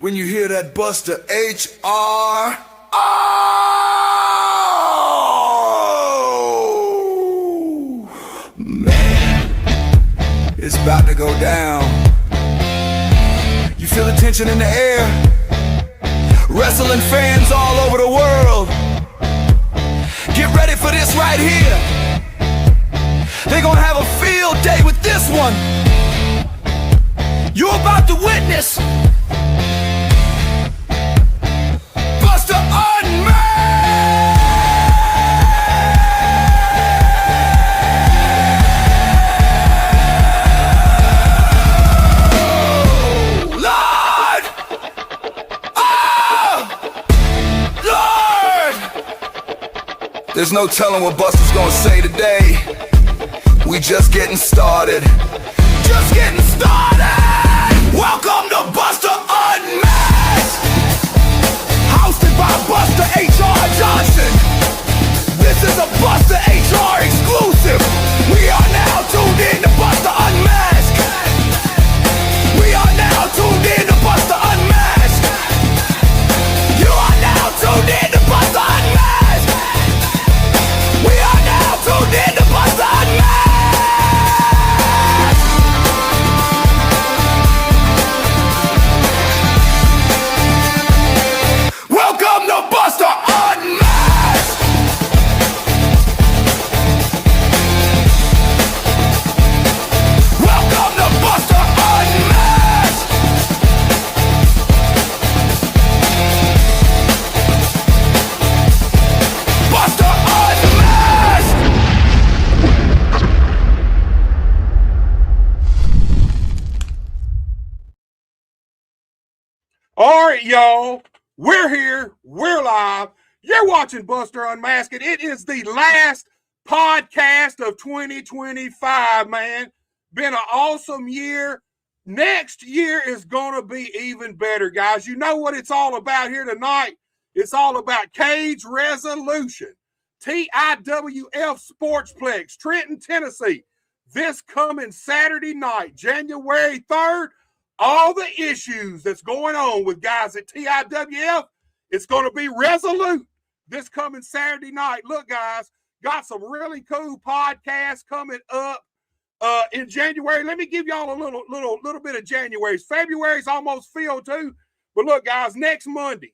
When you hear that Buster H.R. Oh, man, it's about to go down. You feel the tension in the air. Wrestling fans all over the world, get ready for this right here. They're gonna have a field day with this one. You're about to witness Buster Unmasked! Oh, Lord! Oh, Lord! There's no telling what Buster's gonna say today. We just getting started. Just getting started! Welcome to Buster Unmasked! Hosted by Buster H.R. Johnson. This is a Buster H.R. exclusive. We are now tuned in to Buster Unmasked. We are now tuned in to Buster Unmasked. You are now tuned in to Buster Unmasked. We are now tuned in to Buster Unmasked. Welcome to Buster Unmasked! Welcome to Buster Unmasked! Buster Unmasked! All right, y'all. We're here. We're live. You're watching Buster Unmasked. It is the last podcast of 2025, man. Been an awesome year. Next year is going to be even better, guys. You know what it's all about here tonight? It's all about Cage Resolution. TIWF Sportsplex, Trenton, Tennessee. This coming Saturday night, January 3rd. All the issues that's going on with guys at TIWF, it's going to be resolute this coming Saturday night. Look, guys, got some really cool podcasts coming up in January. Let me give y'all a little bit of January. February's almost filled too. But look, guys, next Monday,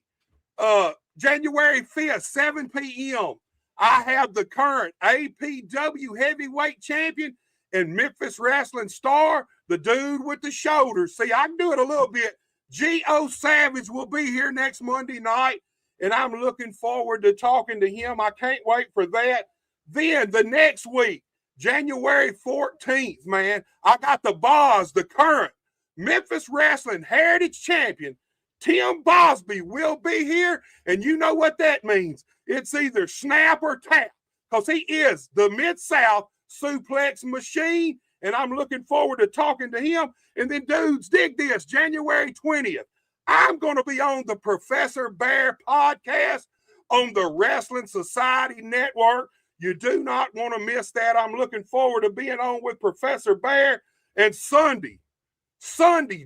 January 5th, 7 p.m., I have the current APW heavyweight champion and Memphis wrestling star, the dude with the shoulders. See, I can do it a little bit. G.O. Savage will be here next Monday night, and I'm looking forward to talking to him. I can't wait for that. Then the next week, January 14th, man, I got the boss, the current Memphis wrestling heritage champion, Tim Bosby, will be here, and you know what that means. It's either snap or tap, because he is the Mid-South suplex machine, and I'm looking forward to talking to him. And then, dudes, dig this, January 20th, I'm going to be on the Professor Bear podcast on the Wrestling Society Network. You do not want to miss that. I'm looking forward to being on with Professor Bear. And Sunday,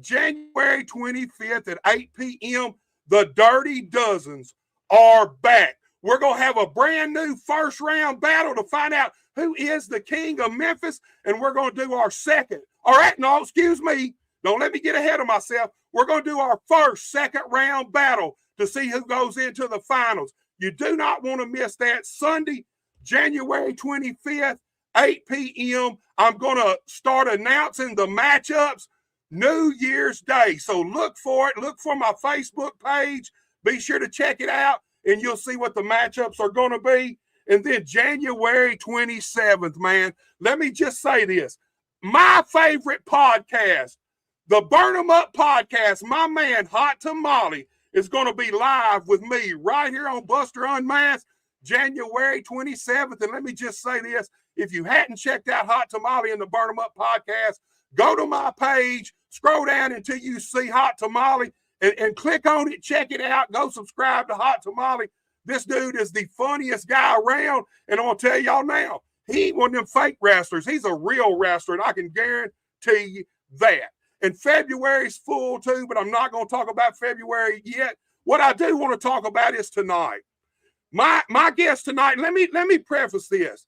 January 25th at 8 p.m., the Dirty Dozens are back. We're going to have a brand new first round battle to find out who is the king of Memphis, and we're going to do our second. All right, no, excuse me. Don't let me get ahead of myself. We're going to do our second round battle to see who goes into the finals. You do not want to miss that. Sunday, January 25th, 8 p.m. I'm going to start announcing the matchups New Year's Day. So look for it. Look for my Facebook page. Be sure to check it out, and you'll see what the matchups are going to be. And then January 27th, man, let me just say this. My favorite podcast, the Burn 'Em Up podcast, my man, Hot Tamale, is going to be live with me right here on Buster Unmasked, January 27th. And let me just say this. If you hadn't checked out Hot Tamale and the Burn 'Em Up podcast, go to my page, scroll down until you see Hot Tamale, and click on it, check it out, go subscribe to Hot Tamale. This dude is the funniest guy around, and I'm going to tell y'all now, he ain't one of them fake wrestlers. He's a real wrestler, and I can guarantee you that. And February's full too, but I'm not going to talk about February yet. What I do want to talk about is tonight. My guest tonight, let me preface this.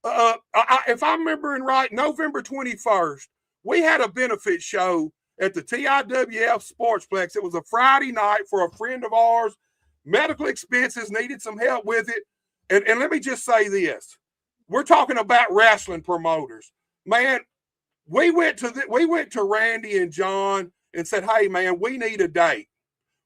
If I'm remembering right, November 21st, we had a benefit show at the TIWF Sportsplex. It was a Friday night for a friend of ours. Medical expenses, needed some help with it. And let me just say this. We're talking about wrestling promoters. Man, we went to Randy and John and said, hey, man, we need a date.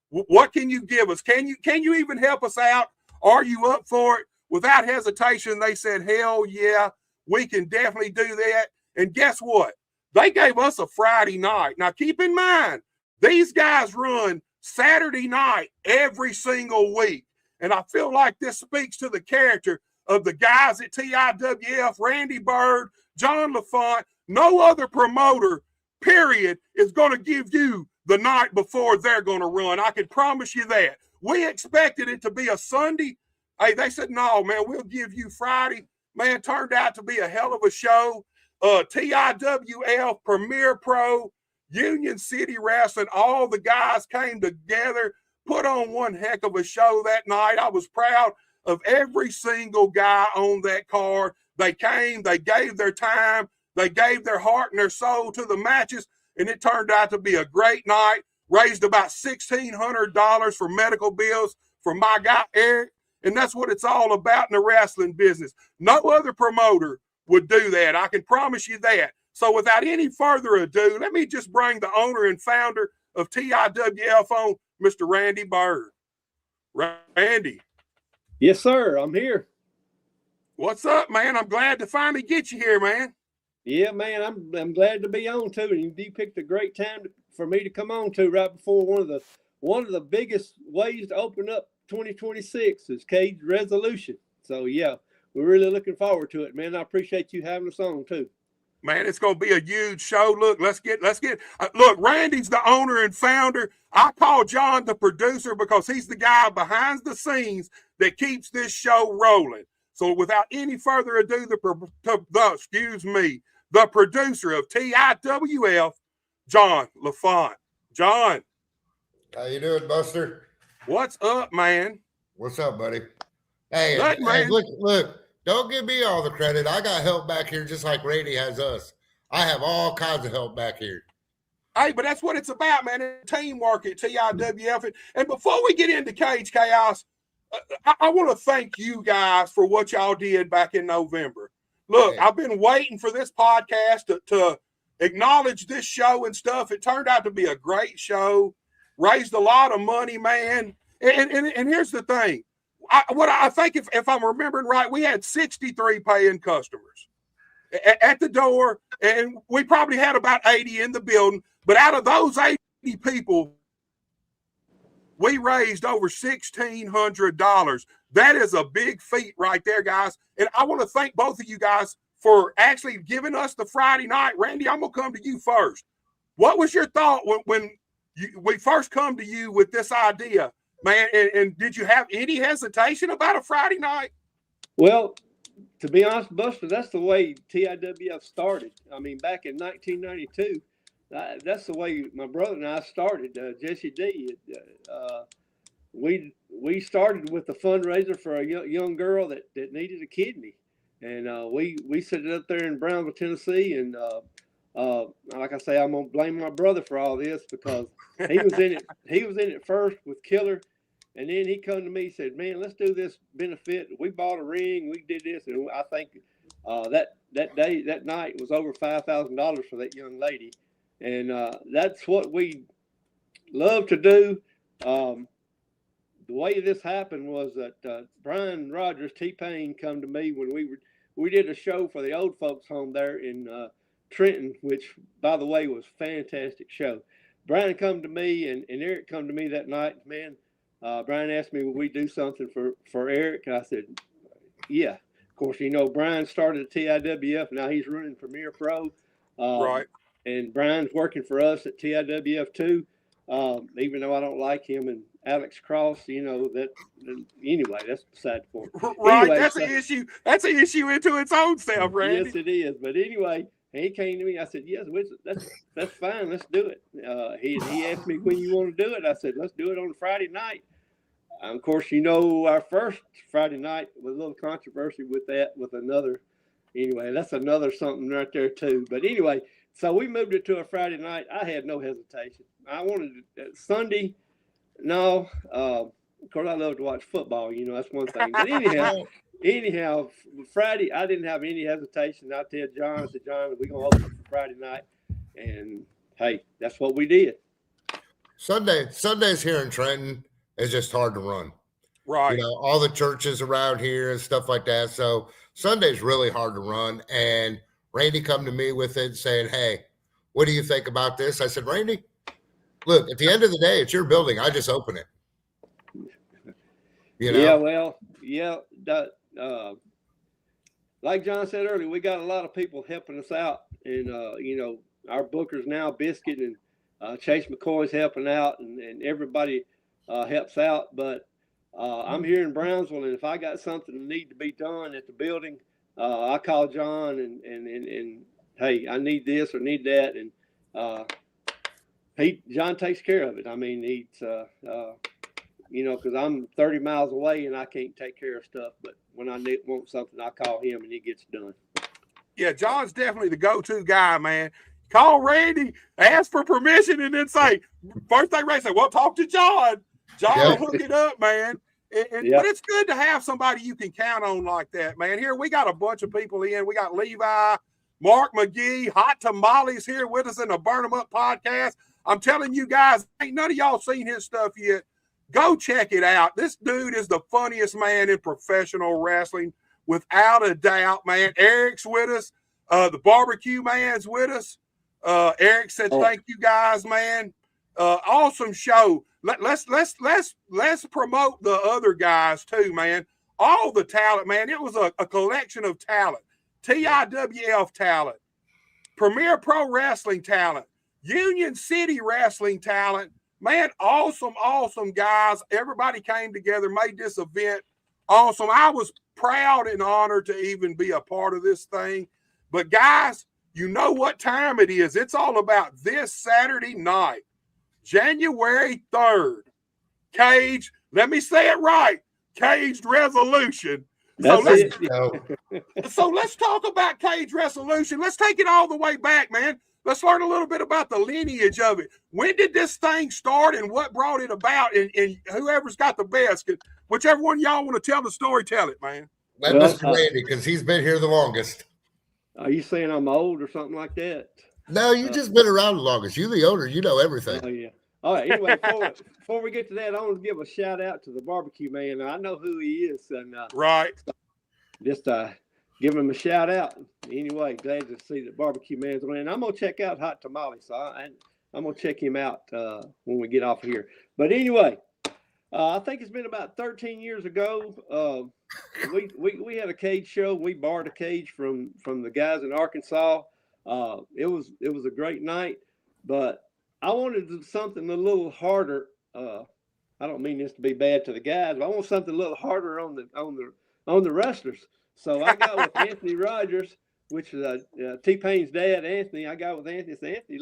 What can you give us? Can you even help us out? Are you up for it? Without hesitation, they said, hell yeah, we can definitely do that. And guess what? They gave us a Friday night. Now, keep in mind, these guys run Saturday night every single week. And I feel like this speaks to the character of the guys at TIWF, Randy Bryd, John LaFont. No other promoter, period, is going to give you the night before they're going to run. I can promise you that. We expected it to be a Sunday. Hey, they said, no, man, we'll give you Friday. Man, turned out to be a hell of a show. TIWF, Premier Pro, Union City Wrestling, all the guys came together, put on one heck of a show that night. I was proud of every single guy on that card. They came, they gave their time, they gave their heart and their soul to the matches, and it turned out to be a great night. Raised about $1,600 for medical bills for my guy, Eric. And that's what it's all about in the wrestling business. No other promoter would do that. I can promise you that. So without any further ado, let me just bring the owner and founder of TIWF on, Mr. Randy Bryd. Randy. Yes, sir. I'm here. What's up, man? I'm glad to finally get you here, man. Yeah, man. I'm glad to be on too. And you picked a great time for me to come on to right before one of the biggest ways to open up 2026 is Cage Resolution. So yeah, we're really looking forward to it, man. I appreciate you having us on too. Man, it's going to be a huge show. Look, let's get. Look, Randy's the owner and founder. I call John the producer because he's the guy behind the scenes that keeps this show rolling. So without any further ado, the producer of TIWF, John LaFont. John. How you doing, Buster? What's up, man? What's up, buddy? Hey, man. Look, don't give me all the credit. I got help back here just like Randy has us. I have all kinds of help back here. Hey, but that's what it's about, man. Teamwork at TIWF. And before we get into Cage Chaos, I want to thank you guys for what y'all did back in November. Look, I've been waiting for this podcast to acknowledge this show and stuff. It turned out to be a great show. Raised a lot of money, man. And here's the thing. I think if I'm remembering right, we had 63 paying customers at the door, and we probably had about 80 in the building. But out of those 80 people, we raised over $1,600. That is a big feat right there, guys. And I want to thank both of you guys for actually giving us the Friday night. Randy, I'm going to come to you first. What was your thought when we first come to you with this idea, man? And did you have any hesitation about a Friday night? Well, to be honest, Buster, that's the way TIWF started. I mean, back in 1992, that's the way my brother and I started. Jesse D. We started with a fundraiser for a young girl that needed a kidney, and we set it up there in Brownsville, Tennessee. And like I say, I'm gonna blame my brother for all this because he was in it. He was in it first with Killer, and then he come to me and said, "Man, let's do this benefit." We bought a ring. We did this, and I think that night was over $5,000 for that young lady, and that's what we love to do. The way this happened was that Brian Rogers, T-Pain, come to me when we did a show for the old folks home there in Trenton, which, by the way, was a fantastic show. Brian come to me and Eric come to me that night. Man, Brian asked me, would we do something for Eric? And I said, yeah. Of course, Brian started at TIWF. Now he's running Premier Pro. Right. And Brian's working for us at TIWF too, even though I don't like him and Alex Cross, anyway, that's beside the point. Right, anyway, that's an issue. That's an issue into its own self, Randy. Yes, it is. But anyway, And he came to me. I said, yes, that's fine. Let's do it. He asked me when you want to do it. I said, let's do it on Friday night. Of course, our first Friday night was a little controversy with that, with another. Anyway, that's another something right there too. But anyway, so we moved it to a Friday night. I had no hesitation. I wanted Sunday. No, of course, I love to watch football. That's one thing. But anyhow, Friday, I didn't have any hesitation. I said, John, we're going to open it for Friday night. And, hey, that's what we did. Sundays here in Trenton is just hard to run. Right. All the churches around here and stuff like that. So Sunday's really hard to run. And Randy come to me with it saying, hey, what do you think about this? I said, Randy, look, at the end of the day, it's your building. I just open it. Yeah, well, yeah. Like John said earlier, we got a lot of people helping us out. And, our bookers now, Biscuit and Chase McCoy's helping out, and everybody helps out. But I'm here in Brownsville, and if I got something that need to be done at the building, I call John and hey, I need this or need that. And John takes care of it. I mean, he's, because I'm 30 miles away and I can't take care of stuff. But when I want something, I call him and he gets done. Yeah, John's definitely the go-to guy, man. Call Randy, ask for permission, and then say, first thing Randy say, well, talk to John. John will hook it up, man. But it's good to have somebody you can count on like that, man. Here, we got a bunch of people in. We got Levi, Mark McGee, Hot Tamales here with us in the Burn 'em Up podcast. I'm telling you guys, ain't none of y'all seen his stuff yet. Go check it out. This dude is the funniest man in professional wrestling, without a doubt, man. Eric's with us. The barbecue man's with us. Eric said, thank you guys, man. Awesome show. Let's promote the other guys too, man. All the talent, man. It was a collection of talent. TIWF talent, Premier Pro Wrestling talent, Union City Wrestling talent. Man, awesome guys. Everybody came together, made this event awesome. I was proud and honored to even be a part of this thing. But guys, you know what time it is. It's all about this Saturday night, January 3rd. Cage, let me say it right, Caged Resolution. So let's talk about Cage Resolution. Let's take it all the way back, man. Let's learn a little bit about the lineage of it. When did this thing start and what brought it about? And whoever's got the best, whichever one y'all want to tell the story, tell it, man. Let Mr. Randy, because he's been here the longest. Are you saying I'm old or something like that? No, you just been around the longest. You the owner. You know everything. Oh, yeah. All right. Anyway, before we get to that, I want to give a shout out to the barbecue man. I know who he is. And right. Just give him a shout out. Anyway, glad to see the barbecue man's on. And I'm going to check out Hot Tamales. So I'm going to check him out when we get off of here. But anyway, I think it's been about 13 years ago. We had a cage show. We borrowed a cage from the guys in Arkansas. It was a great night, but I wanted something a little harder. I don't mean this to be bad to the guys, but I want something a little harder on the wrestlers. So I got with Anthony Rogers, which is T-Pain's dad, Anthony. I got with Anthony. I said, Anthony,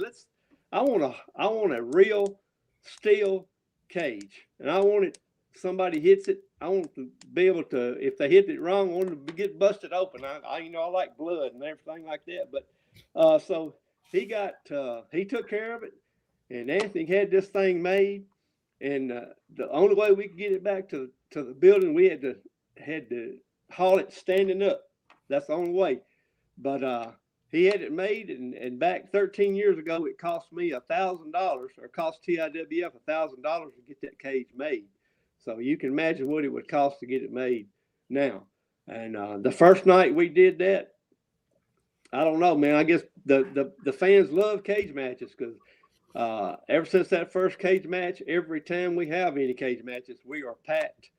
I want a real steel cage, and I want it. Somebody hits it, I want to be able to. If they hit it wrong, I want it to get busted open. I like blood and everything like that. But so he took care of it, and Anthony had this thing made. And the only way we could get it back to the building, we had to haul it standing up. That's the only way. But he had it made, and back 13 years ago, it cost me $1,000, or cost TIWF $1,000 to get that cage made. So you can imagine what it would cost to get it made now. And the first night we did that, I don't know, man. I guess the fans love cage matches because ever since that first cage match, every time we have any cage matches, we are packed.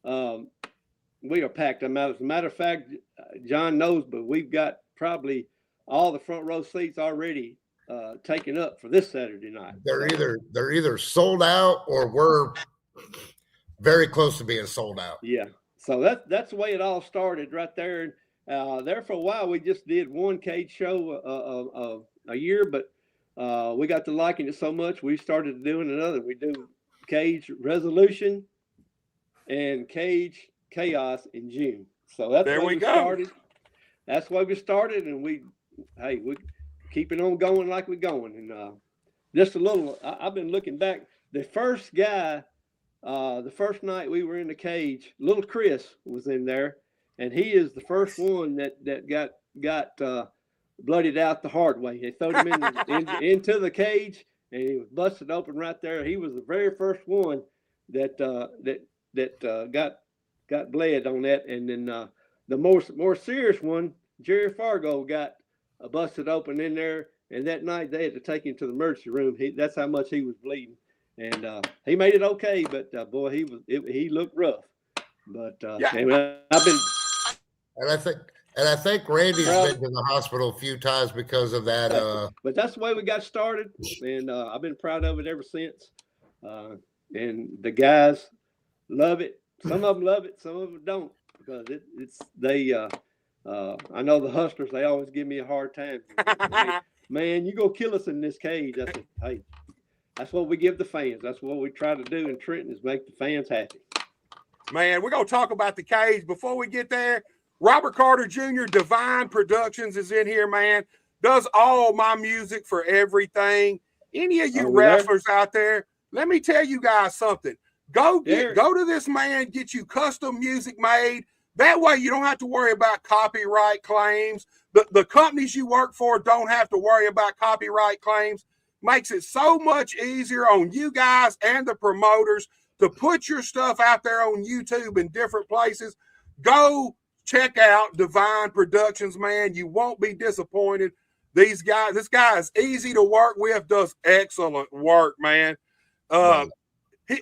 We are packed. As a matter of fact, John knows, but we've got probably all the front row seats already taken up for this Saturday night. They're either sold out or we're very close to being sold out. Yeah. So that's the way it all started right there. there for a while. We just did one cage show a year, but we got to liking it so much we started doing another. We do cage resolution and cage chaos in June. So that's There where we we go. started. That's why we started, and we keeping on going like we're going. And just a little, I've been looking back. The first guy, the first night we were in the cage, little Chris was in there, and he is the first one that got bloodied out the hard way. They threw him into the cage, and he was busted open right there. He was the very first one that got bled on that, and then the more serious one, Jerry Fargo, got busted open in there, and that night they had to take him to the emergency room. That's how much he was bleeding, and he made it okay, but boy, he looked rough. But Yeah. and I've been, And I think Randy's been to the hospital a few times because of that. but that's the way we got started, and I've been proud of it ever since. And the guys love it. Some of them love it, some of them don't, because I know the hustlers, they always give me a hard time. Man, you go kill us in this cage. I said, hey, that's what we give the fans. That's what we try to do in Trenton, is make the fans happy. Man, we're going to talk about the cage. Before we get there, Robert Carter Jr., Divine Productions is in here, man. Does all my music for everything. Any of you wrestlers out there, let me tell you guys something. Go to this man, get you custom music made. That way you don't have to worry about copyright claims. The companies you work for don't have to worry about copyright claims. Makes it so much easier on you guys and the promoters to put your stuff out there on YouTube and different places. Go check out Divine Productions, man. You won't be disappointed. This guy is easy to work with, does excellent work, man.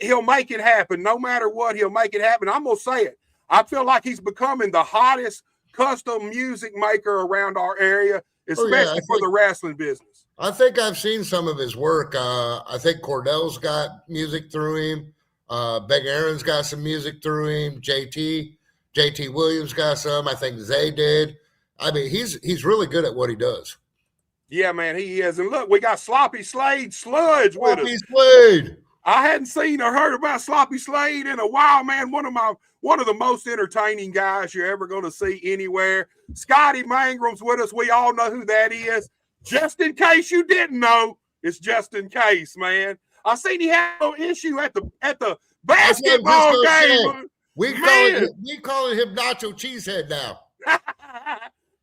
He'll make it happen. No matter what, he'll make it happen. I'm going to say it. I feel like he's becoming the hottest custom music maker around our area, especially for the wrestling business. I think I've seen some of his work. I think Cordell's got music through him. Big Aaron's got some music through him. JT Williams got some. I think Zay did. I mean, he's really good at what he does. Yeah, man, he is. And look, we got Sloppy Slade Sludge with us. Sloppy Slade. I hadn't seen or heard about Sloppy Slade in a while, man. One of the most entertaining guys you're ever going to see anywhere. Scotty Mangram's with us. We all know who that is. Just in case you didn't know, it's just in case, man. I seen he had no issue at the basketball game. We calling him Nacho Cheesehead now.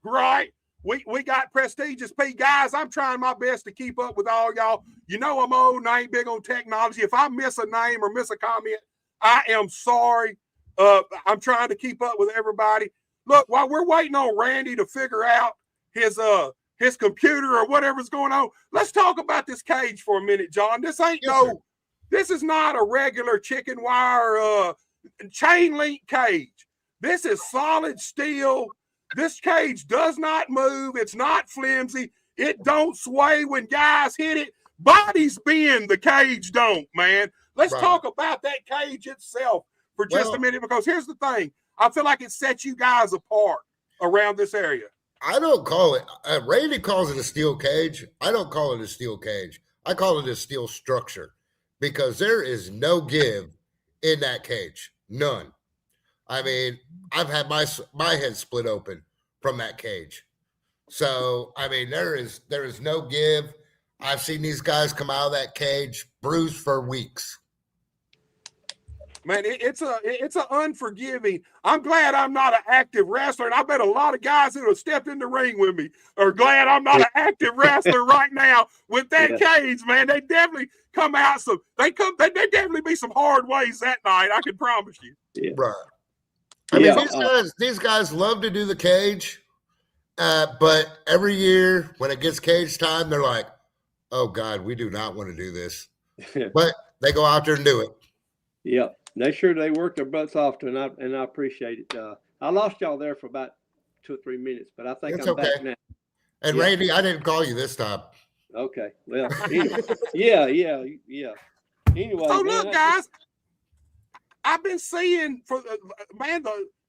Right. We got prestigious P. Guys, I'm trying my best to keep up with all y'all. You know I'm old and I ain't big on technology. If I miss a name or miss a comment, I am sorry. I'm trying to keep up with everybody. Look, while we're waiting on Randy to figure out his computer or whatever's going on, let's talk about this cage for a minute, John. This is not a regular chicken wire chain link cage. This is solid steel. This cage does not move. It's not flimsy. It don't sway when guys hit it. Bodies bend, the cage don't, man. Let's talk about that cage itself for just a minute, because here's the thing. I feel like it sets you guys apart around this area. I don't call it. Randy calls it a steel cage. I don't call it a steel cage. I call it a steel structure, because there is no give in that cage. None. I mean, I've had my head split open from that cage. So, I mean, there is no give. I've seen these guys come out of that cage bruised for weeks. Man, it's a unforgiving. I'm glad I'm not an active wrestler, and I bet a lot of guys that have stepped in the ring with me are glad I'm not an active wrestler right now with that cage, man. They definitely come out they definitely be some hard ways that night. I can promise you. Yeah. Right. I mean, these guys love to do the cage, but every year when it gets cage time, they're like, "Oh God, we do not want to do this," but they go out there and do it. Yep. They work their butts off to, and I appreciate it. I lost y'all there for about 2 or 3 minutes, but I think I'm back now. And Randy, I didn't call you this time. Okay. Well, anyway. yeah. Anyway. So look, guys, I've been seeing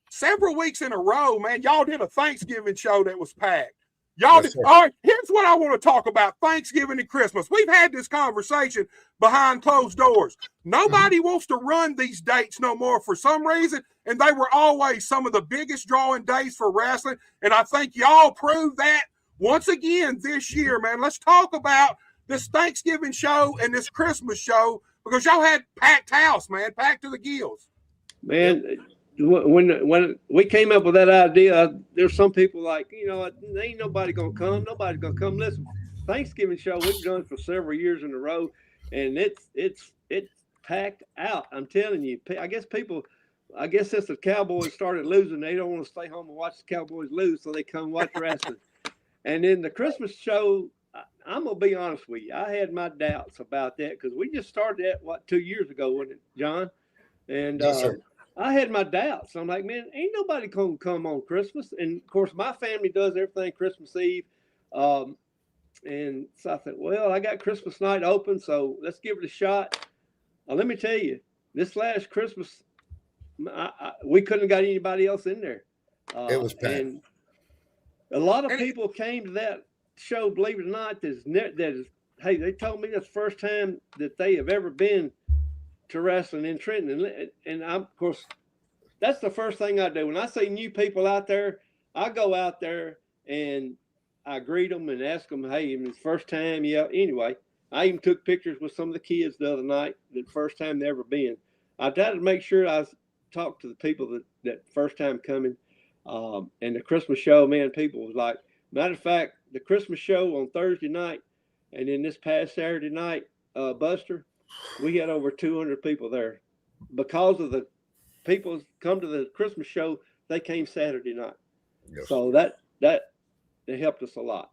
several weeks in a row, man, y'all did a Thanksgiving show that was packed. Y'all Yes, did. All right, here's what I want to talk about: Thanksgiving and Christmas. We've had this conversation behind closed doors. Nobody wants to run these dates no more for some reason, and they were always some of the biggest drawing days for wrestling. And I think y'all proved that once again this year, man. Let's talk about this Thanksgiving show and this Christmas show, because y'all had packed house, man, packed to the gills. Man, when we came up with that idea, there's some people like, ain't nobody gonna come. Nobody's gonna come. Listen, Thanksgiving show we've done for several years in a row, and it's packed out. I'm telling you. I guess since the Cowboys started losing, they don't want to stay home and watch the Cowboys lose, so they come watch wrestling. And then the Christmas show, I'm gonna be honest with you, I had my doubts about that because we just started that 2 years ago, wasn't it, John? And Yes, sir. I had my doubts. I'm like, man, ain't nobody gonna come on Christmas. And of course, my family does everything Christmas Eve. And so I thought, well, I got Christmas night open, so let's give it a shot. Let me tell you, this last Christmas, we couldn't have got anybody else in there. It was packed. And a lot of people came to that show, believe it or not, hey, they told me that's the first time that they have ever been to wrestling in Trenton. And of course, that's the first thing I do. When I see new people out there, I go out there and I greet them and ask them, hey, it's the first time. Yeah. Anyway, I even took pictures with some of the kids the other night, the first time they ever been. I tried to make sure I talked to the people that first time coming. And the Christmas show, man, people was like, matter of fact, the Christmas show on Thursday night and then this past Saturday night, Buster, we had over 200 people there because of the people come to the Christmas show. They came Saturday night. Yes. So that helped us a lot.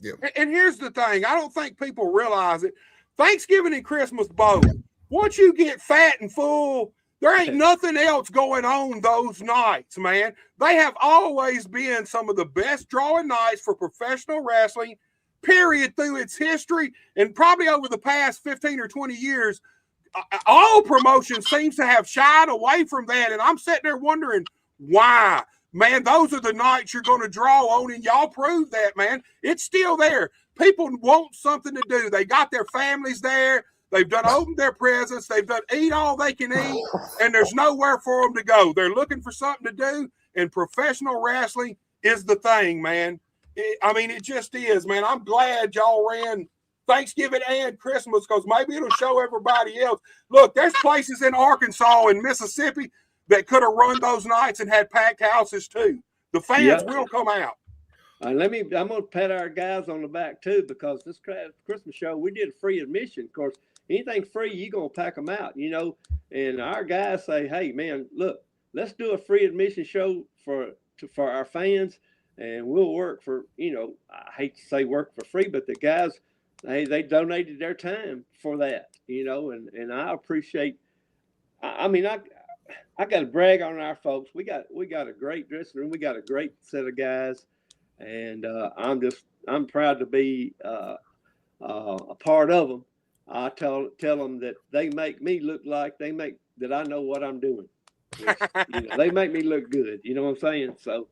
Yeah. And here's the thing. I don't think people realize it. Thanksgiving and Christmas both. Once you get fat and full, there ain't nothing else going on those nights, man. They have always been some of the best drawing nights for professional wrestling, period, through its history. And probably over the past 15 or 20 years, all promotions seems to have shied away from that. And I'm sitting there wondering why. Man, those are the nights you're going to draw on, and y'all proved that, man. It's still there. People want something to do. They got their families there. They've done opened their presents. They've done eat all they can eat, and there's nowhere for them to go. They're looking for something to do, and professional wrestling is the thing, man. It just is, man. I'm glad y'all ran Thanksgiving and Christmas because maybe it'll show everybody else. Look, there's places in Arkansas and Mississippi that could have run those nights and had packed houses too. The fans will come out. I'm going to pat our guys on the back too, because this Christmas show, we did free admission. Of course, anything free, you're going to pack them out, and our guys say, hey man, look, let's do a free admission show for our fans. And we'll work for, I hate to say work for free, but the guys, they donated their time for that, and I appreciate, I got to brag on our folks. We got a great dressing room. We got a great set of guys, and I'm proud to be a part of them. I tell them that they make me look like that I know what I'm doing. They make me look good. You know what I'm saying? So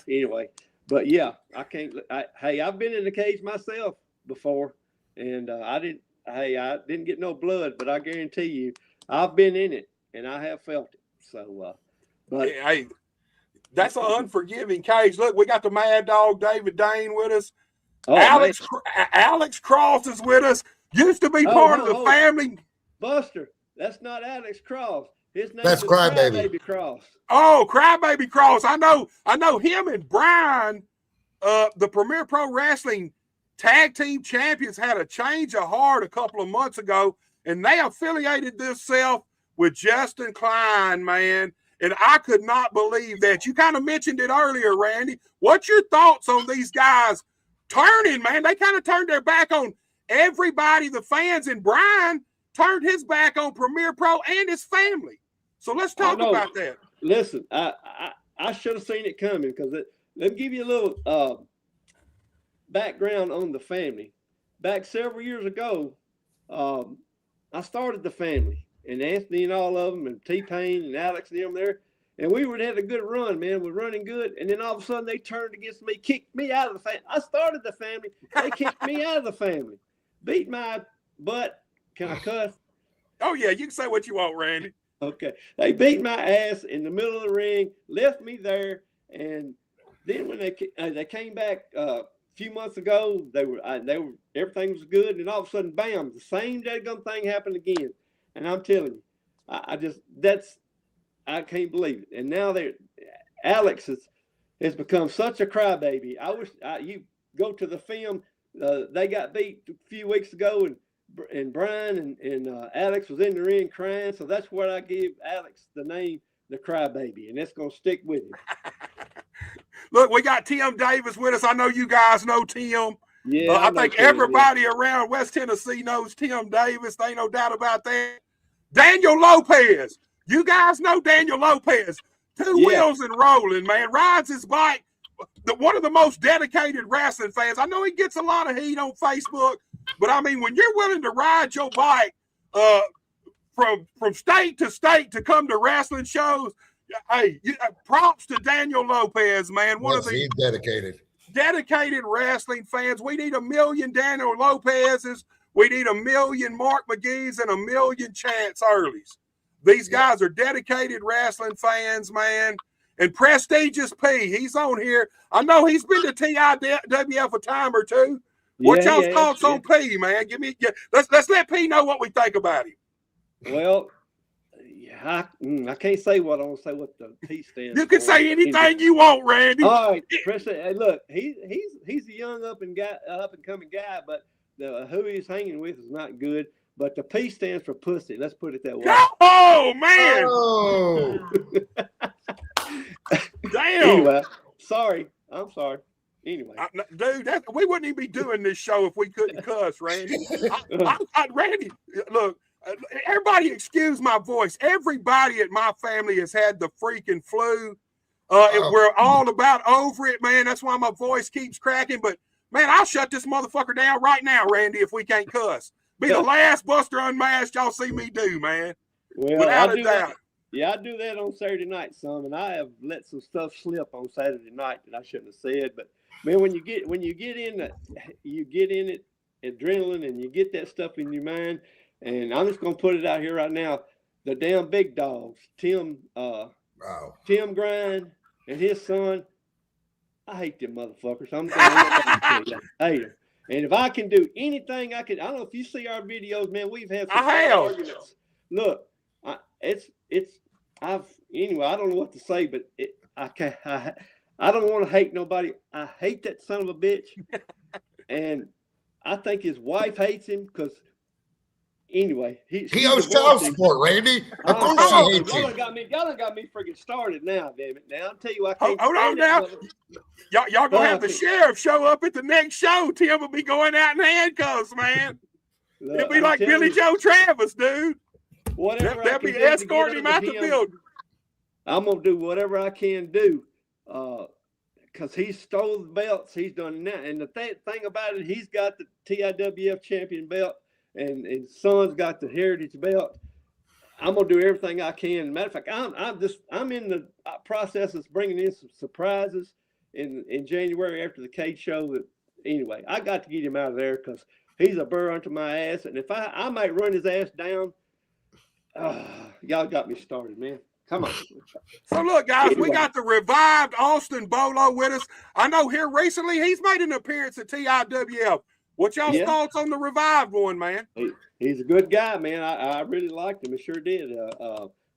anyway, but yeah, I've been in the cage myself before, and I didn't get no blood, but I guarantee you, I've been in it. And I have felt it. So, but hey, that's an unforgiving cage. Look, we got the Mad Dog David Dane with us. Oh, Alex Cross is with us. Used to be part of the family. Buster, that's not Alex Cross. His name is Crybaby Cross. Oh, Crybaby Cross. I know him and Bryd, the Premier Pro Wrestling Tag Team Champions, had a change of heart a couple of months ago, and they affiliated themselves with Justin Klein, man. And I could not believe that. You kind of mentioned it earlier, Randy. What's your thoughts on these guys turning, man? They kind of turned their back on everybody, the fans, and Bryd turned his back on Premier Pro and his family. So let's talk about that. Listen, I should have seen it coming, because let me give you a little background on the family. Back several years ago, I started the family. And Anthony and all of them, and T-Pain and Alex and them there. And we would have a good run, man. We're running good. And then all of a sudden they turned against me, kicked me out of the family. I started the family. They kicked me out of the family. Beat my butt. Can I cuss? Oh, yeah, you can say what you want, Randy. Okay. They beat my ass in the middle of the ring, left me there. And then when they came back a few months ago, they were everything was good. And all of a sudden, bam, the same daggum thing happened again. And I'm telling you, I can't believe it. And now Alex has become such a crybaby. I wish you go to the film. They got beat a few weeks ago, and Brian and Alex was in the ring crying. So that's what I give Alex the name, the crybaby, and that's gonna stick with him. Look, we got Tim Davis with us. I know you guys know Tim. Yeah, I think everybody around West Tennessee knows Tim Davis. There ain't no doubt about that. Daniel Lopez. You guys know Daniel Lopez. Two wheels and rolling, man. Rides his bike. One of the most dedicated wrestling fans. I know he gets a lot of heat on Facebook, but I mean, when you're willing to ride your bike from state to state to come to wrestling shows, hey, props to Daniel Lopez, man. One of the dedicated wrestling fans. We need 1 million Daniel Lopez's. We need 1 million Mark McGee's and 1 million Chance Early's. These guys are dedicated wrestling fans, man. And Prestigious P, he's on here. I know he's been to TIWF a time or two. What y'all's thoughts on P, man? Let's let P know what we think about him. Well, I can't say what I want to say. What the P stands. You can say anything you want, Randy. All right, Preston. Hey, look, he's a young up and coming guy, but who he's hanging with is not good. But the P stands for pussy. Let's put it that way. Oh man! Oh. Damn. Anyway, I'm sorry. Anyway, dude, we wouldn't even be doing this show if we couldn't cuss, Randy. Randy, look, everybody excuse my voice. Everybody at my family has had the freaking flu. We're all about over it, man. That's why my voice keeps cracking. But man, I'll shut this motherfucker down right now, Randy, if we can't cuss. Be the last Buster Unmasked y'all see me do, man. Well, without a doubt. Yeah, I do that on Saturday night, some, and I have let some stuff slip on Saturday night that I shouldn't have said. But man, when you get in it, adrenaline, and you get that stuff in your mind. And I'm just gonna put it out here right now: the damn big dogs, Tim Grind and his son. I hate them motherfuckers. I hate them. And if I can do anything, I don't know if you see our videos, man. We've had some arguments. Look, anyway, I don't know what to say, but I don't want to hate nobody. I hate that son of a bitch. And I think his wife hates him because, anyway. He owes child support, Randy. Of course he hates him. Y'all done got me freaking started now, damn it. Now, I'll tell you, I can't. Hold on now. Y'all going to have the sheriff show up at the next show. Tim will be going out in handcuffs, man. It'll be like Billy Joe Travis, dude. They'll be escorting him out the building. I'm going to do whatever I can do because he stole the belts. He's done that. And the thing about it, he's got the TIWF champion belt and his son's got the heritage belt. I'm going to do everything I can. Matter of fact, I'm in the process of bringing in some surprises in January after the Cage show. Anyway, I got to get him out of there because he's a burr unto my ass. And if I might run his ass down, y'all got me started, man. Come on. So look, guys, we got the revived Austin Bolo with us. I know here recently he's made an appearance at TIWF. What y'all's thoughts on the revived one, man? He's a good guy, man. I really liked him. I sure did.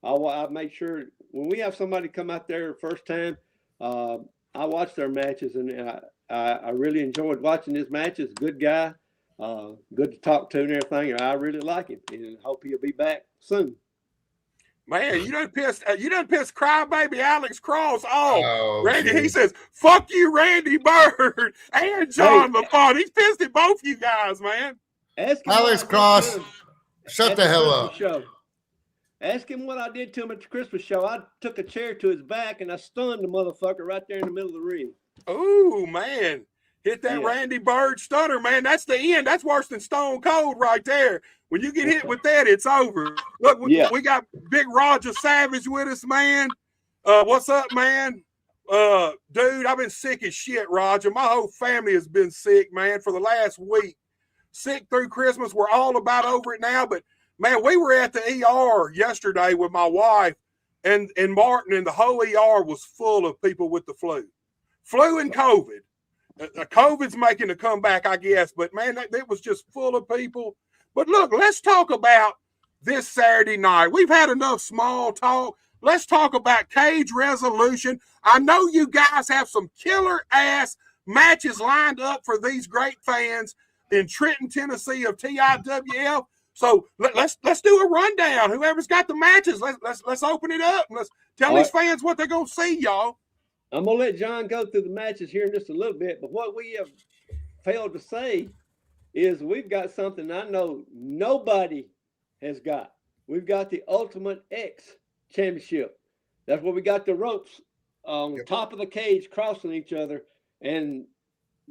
I make sure when we have somebody come out there first time, I watch their matches, and I really enjoyed watching his matches. Good guy, good to talk to and everything. I really like him, and hope he'll be back soon. Man, you done pissed crybaby Alex Cross off. Oh, Randy, geez. He says, fuck you, Randy Bird and John LaFont. He's pissed at both you guys, man. Alex Cross, shut the hell up. Show. Ask him what I did to him at the Christmas show. I took a chair to his back and I stunned the motherfucker right there in the middle of the ring. Oh, man. Hit that Randy Bird stunner, man. That's the end. That's worse than Stone Cold right there. When you get hit with that, it's over. Look, we got Big Roger Savage with us, man. What's up, man? Dude, I've been sick as shit, Roger. My whole family has been sick, man, for the last week. Sick through Christmas. We're all about over it now, but man, we were at the ER yesterday with my wife and Martin, and the whole ER was full of people with the flu and COVID. COVID's making a comeback, I guess, but man, it was just full of people. But look, let's talk about this Saturday night. We've had enough small talk. Let's talk about Cage Resolution. I know you guys have some killer ass matches lined up for these great fans in Trenton, Tennessee of TIWF. So let's do a rundown. Whoever's got the matches, let's open it up and let's tell these fans what they're gonna see, y'all. I'm gonna let John go through the matches here in just a little bit, but what we have failed to say is we've got something I know nobody has got. We've got the Ultimate X Championship. That's where we got the ropes on top of the cage crossing each other, and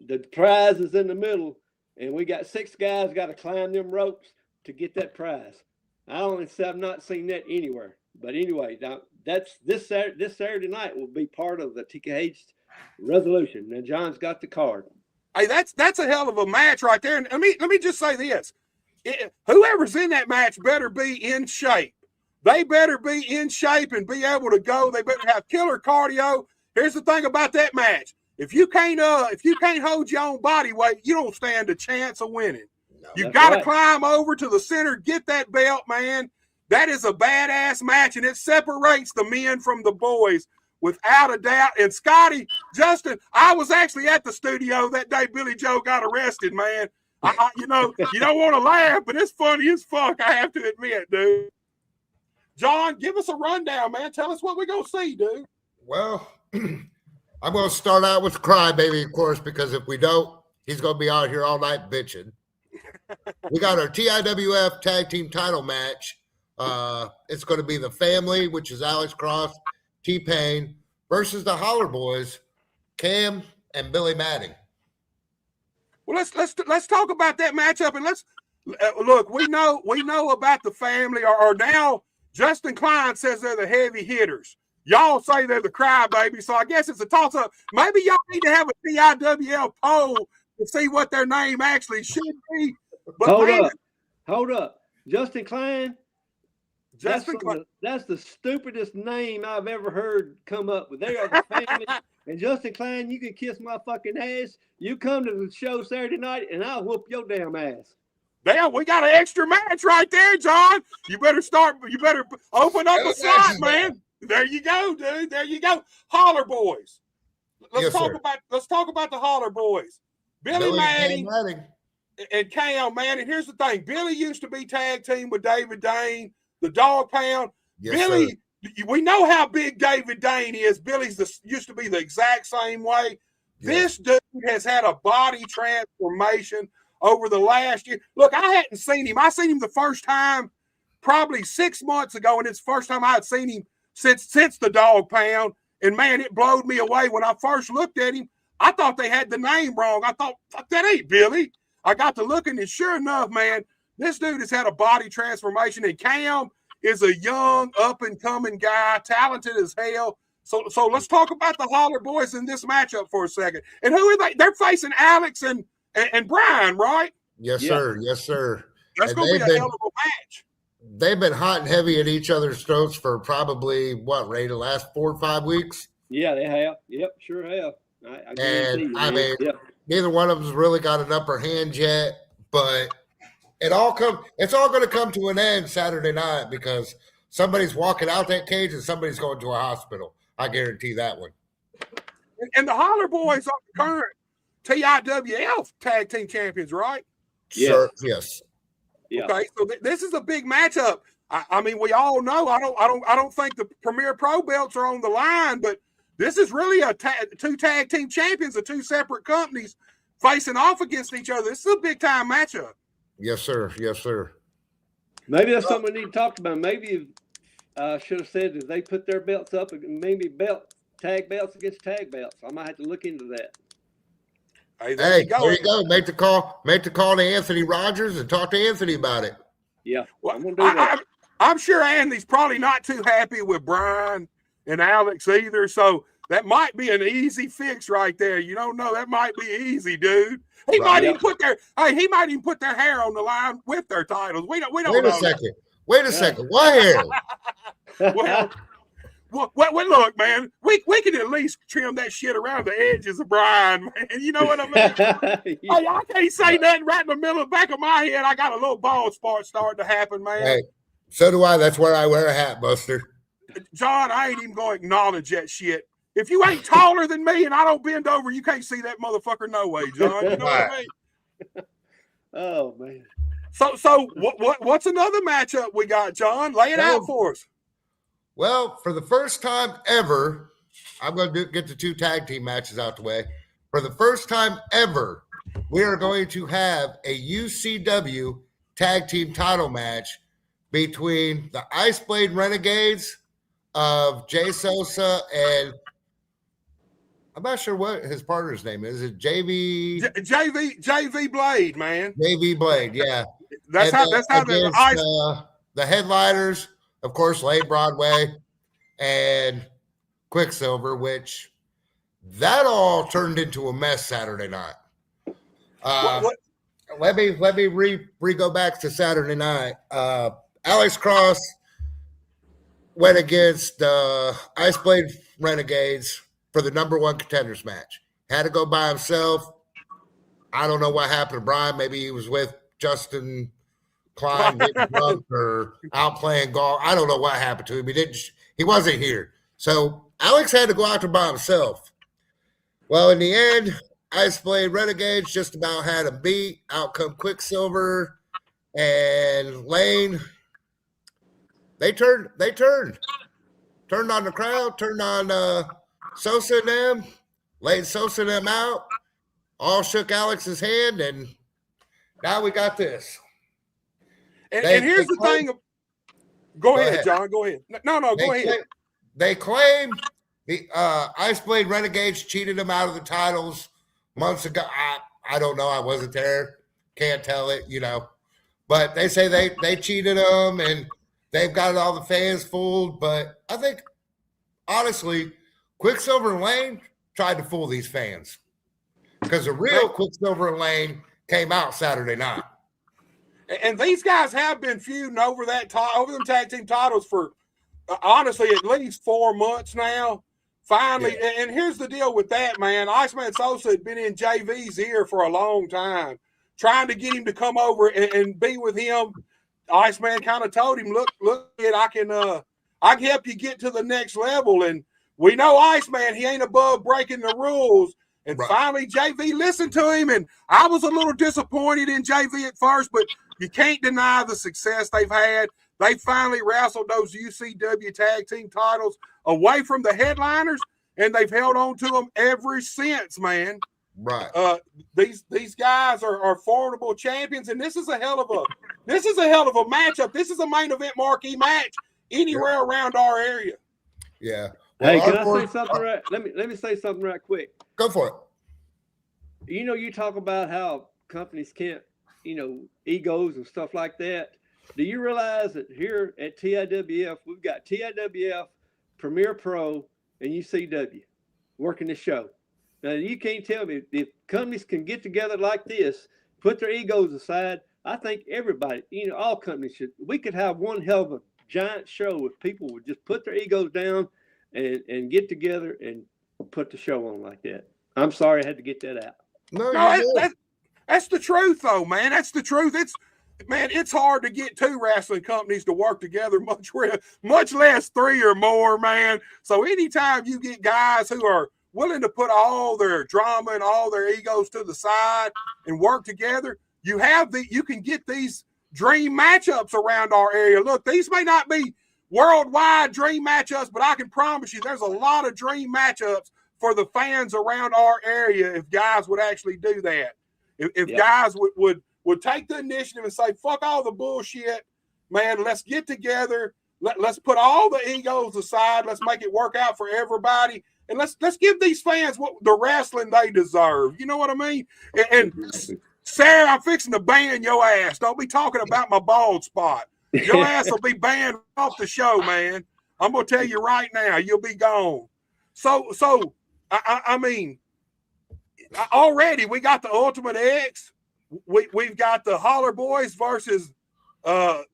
the prize is in the middle, and we got 6 guys got to climb them ropes to get that prize. I've not seen that anywhere. But anyway, that's this Saturday night will be part of the Cage Resolution. Now John's got the card. Hey, that's a hell of a match right there. And let me just say this: whoever's in that match better be in shape. They better be in shape and be able to go. They better have killer cardio. Here's the thing about that match: if you can't hold your own body weight, you don't stand a chance of winning. No, you got to climb over to the center, get that belt, man. That is a badass match, and it separates the men from the boys without a doubt. And Scotty, Justin, I was actually at the studio that day Billy Joe got arrested, man. You don't want to laugh, but it's funny as fuck, I have to admit, dude. John, give us a rundown, man. Tell us what we're going to see, dude. Well, I'm going to start out with Crybaby, of course, because if we don't, he's going to be out here all night bitching. We got our TIWF Tag Team title match. It's going to be the family, which is Alex Cross, T-Pain, versus the Holler Boys, Cam and Billy Madden. Well, let's talk about that matchup, and let's look. We know about the family, or now Justin Klein says they're the heavy hitters. Y'all say they're the crybaby, so I guess it's a toss-up. Maybe y'all need to have a TIWL poll to see what their name actually should be. But hold up, Justin Klein. That's the stupidest name I've ever heard come up with. They are the family. And Justin Klein, you can kiss my fucking ass. You come to the show Saturday night, and I'll whoop your damn ass. Damn, we got an extra match right there, John. You better open up a slot, man. There you go, dude. There you go. Holler Boys. Let's talk about the Holler Boys. Billy Madden and Cam, man. And here's the thing: Billy used to be tag team with David Dane, the Dog Pound. Yes, Billy, we know how big David Dane is. Billy's used to be the exact same way. Yes. This dude has had a body transformation over the last year. Look, I hadn't seen him. I seen him the first time probably 6 months ago, and it's the first time I had seen him since the Dog Pound. And man, it blowed me away when I first looked at him. I thought they had the name wrong. I thought, fuck, that ain't Billy. I got to looking, and sure enough, man, this dude has had a body transformation. And Cam is a young, up-and-coming guy, talented as hell. So let's talk about the Holler Boys in this matchup for a second. And who are they? They're facing Alex and Brian, right? Yes, sir. Yes, sir. That's going to be a hell of a match. They've been hot and heavy at each other's throats for probably, Ray, the last 4 or 5 weeks? Yeah, they have. Yep, sure have. Neither one of them's really got an upper hand yet, but it's all going to come to an end Saturday night because somebody's walking out that cage and somebody's going to a hospital. I guarantee that one. And the Holler Boys are the current TIWF tag team champions, right? Yes. Sure, yes. Yeah. Okay, so this is a big matchup. I mean, we all know. I don't think the Premier Pro belts are on the line, but this is really two tag team champions of 2 separate companies facing off against each other. This is a big time matchup. Yes, sir. Yes, sir. Maybe that's something we need to talk about. Maybe should have said that they put their belts up, maybe tag belts against tag belts. I might have to look into that. Hey, there you go. Make the call to Anthony Rogers and talk to Anthony about it. Yeah, well, I'm sure Anthony's probably not too happy with Brian and Alex either. So that might be an easy fix right there. You don't know. That might be easy, dude. He might even put their hair on the line with their titles. We don't Wait know. Wait a second. Why hair? Well, look, man, we can at least trim that shit around the edges of Brian, man. You know what I mean? Hey, I can't say nothing right in the middle of the back of my head. I got a little bald spot starting to happen, man. Hey, so do I. That's where I wear a hat, Buster. John, I ain't even going to acknowledge that shit. If you ain't taller than me and I don't bend over, you can't see that motherfucker no way, John. You know what I mean? Oh, man. So what's another matchup we got, John? Lay it out for us. Well, for the first time ever, I'm going to get the 2 tag team matches out the way. For the first time ever, we are going to have a UCW tag team title match between the Ice Blade Renegades of Jay Sosa and I'm not sure what his partner's name is. Is it JV Blade, man. JV Blade, yeah. That's how the headliners. Of course, Late Broadway and Quicksilver, which that all turned into a mess Saturday night. Let me go back to Saturday night. Alex Cross went against the Ice Blade Renegades for the number 1 contenders match. Had to go by himself. I don't know what happened to Brian. Maybe he was with Justin Klein getting drunk or out playing golf. I don't know what happened to him. He wasn't here. So Alex had to go out there by himself. Well, in the end, Ice Blade Renegades just about had him beat. Out come Quicksilver and Lane. They turned on the crowd, turned on Sosa and them, laid Sosa and them out, all shook Alex's hand, and now we got this. And here's the thing. Go ahead, John. Go ahead. No, go ahead. They claim the Ice Blade Renegades cheated them out of the titles months ago. I don't know. I wasn't there. Can't tell it, But they say they cheated them, and they've got all the fans fooled. But I think, honestly, Quicksilver and Lane tried to fool these fans because the real Quicksilver and Lane came out Saturday night. And these guys have been feuding over them tag team titles for, honestly, at least 4 months now. Finally, and here's the deal with that, man. Iceman Sosa had been in JV's ear for a long time, trying to get him to come over and be with him. Iceman kind of told him, look, I can help you get to the next level. And we know Iceman, he ain't above breaking the rules. And finally, JV listened to him, and I was a little disappointed in JV at first, but you can't deny the success they've had. They finally wrestled those UCW tag team titles away from the headliners, and they've held on to them ever since, man. Right. These guys are formidable champions, and this is a hell of a matchup. This is a main event marquee match anywhere around our area. Yeah. Hey, can I say something right? Let me say something right quick. Go for it. You talk about how companies can't, egos and stuff like that. Do you realize that here at TIWF, we've got TIWF, Premier Pro, and UCW working the show? Now, you can't tell me if companies can get together like this, put their egos aside. I think everybody, all companies should. We could have one hell of a giant show if people would just put their egos down and get together and put the show on like that. I'm sorry I had to get that out. No, that's the truth, though, man. That's the truth. It's hard to get 2 wrestling companies to work together, much less 3 or more, man. So anytime you get guys who are willing to put all their drama and all their egos to the side and work together, you can get these dream matchups around our area. Look, these may not be worldwide dream matchups, but I can promise you there's a lot of dream matchups for the fans around our area if guys would actually do that. If guys would take the initiative and say, fuck all the bullshit, man, let's get together. Let's put all the egos aside. Let's make it work out for everybody. And let's give these fans the wrestling they deserve. You know what I mean? And Sarah, I'm fixing to ban your ass. Don't be talking about my bald spot. Your ass will be banned off the show, man. I'm gonna tell you right now, you'll be gone. So I mean, already we got the Ultimate X. We've got the Holler Boys versus the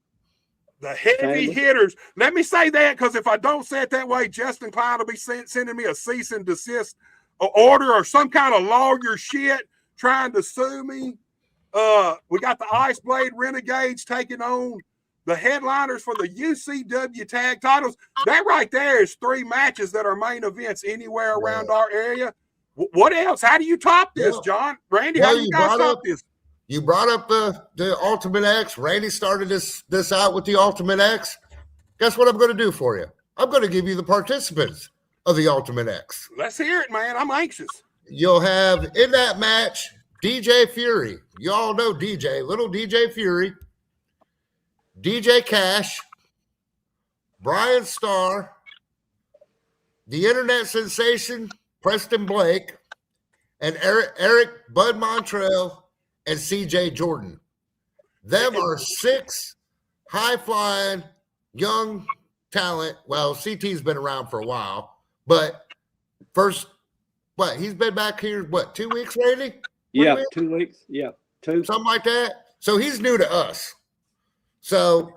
heavy hitters. Let me say that, because if I don't say it that way, Justin Klein will be sending me a cease and desist order or some kind of lawyer shit trying to sue me. We got the Ice Blade Renegades taking on the headliners for the UCW tag titles. That right there is 3 matches that are main events anywhere around our area. What else? How do you top this, John? Randy, how do you guys top this? You brought up the Ultimate X. Randy started this out with the Ultimate X. Guess what I'm going to do for you? I'm going to give you the participants of the Ultimate X. Let's hear it, man. I'm anxious. You'll have in that match DJ Fury. You all know DJ, little DJ Fury. DJ Cash, Brian Starr, the internet sensation Preston Blake, and Eric Bud Montrell and CJ Jordan. Them are 6 high-flying young talent. Well, CT's been around for a while, but he's been back here, 2 weeks, Randy? Yeah, 2 weeks. Yeah, 2. Something like that. So he's new to us. So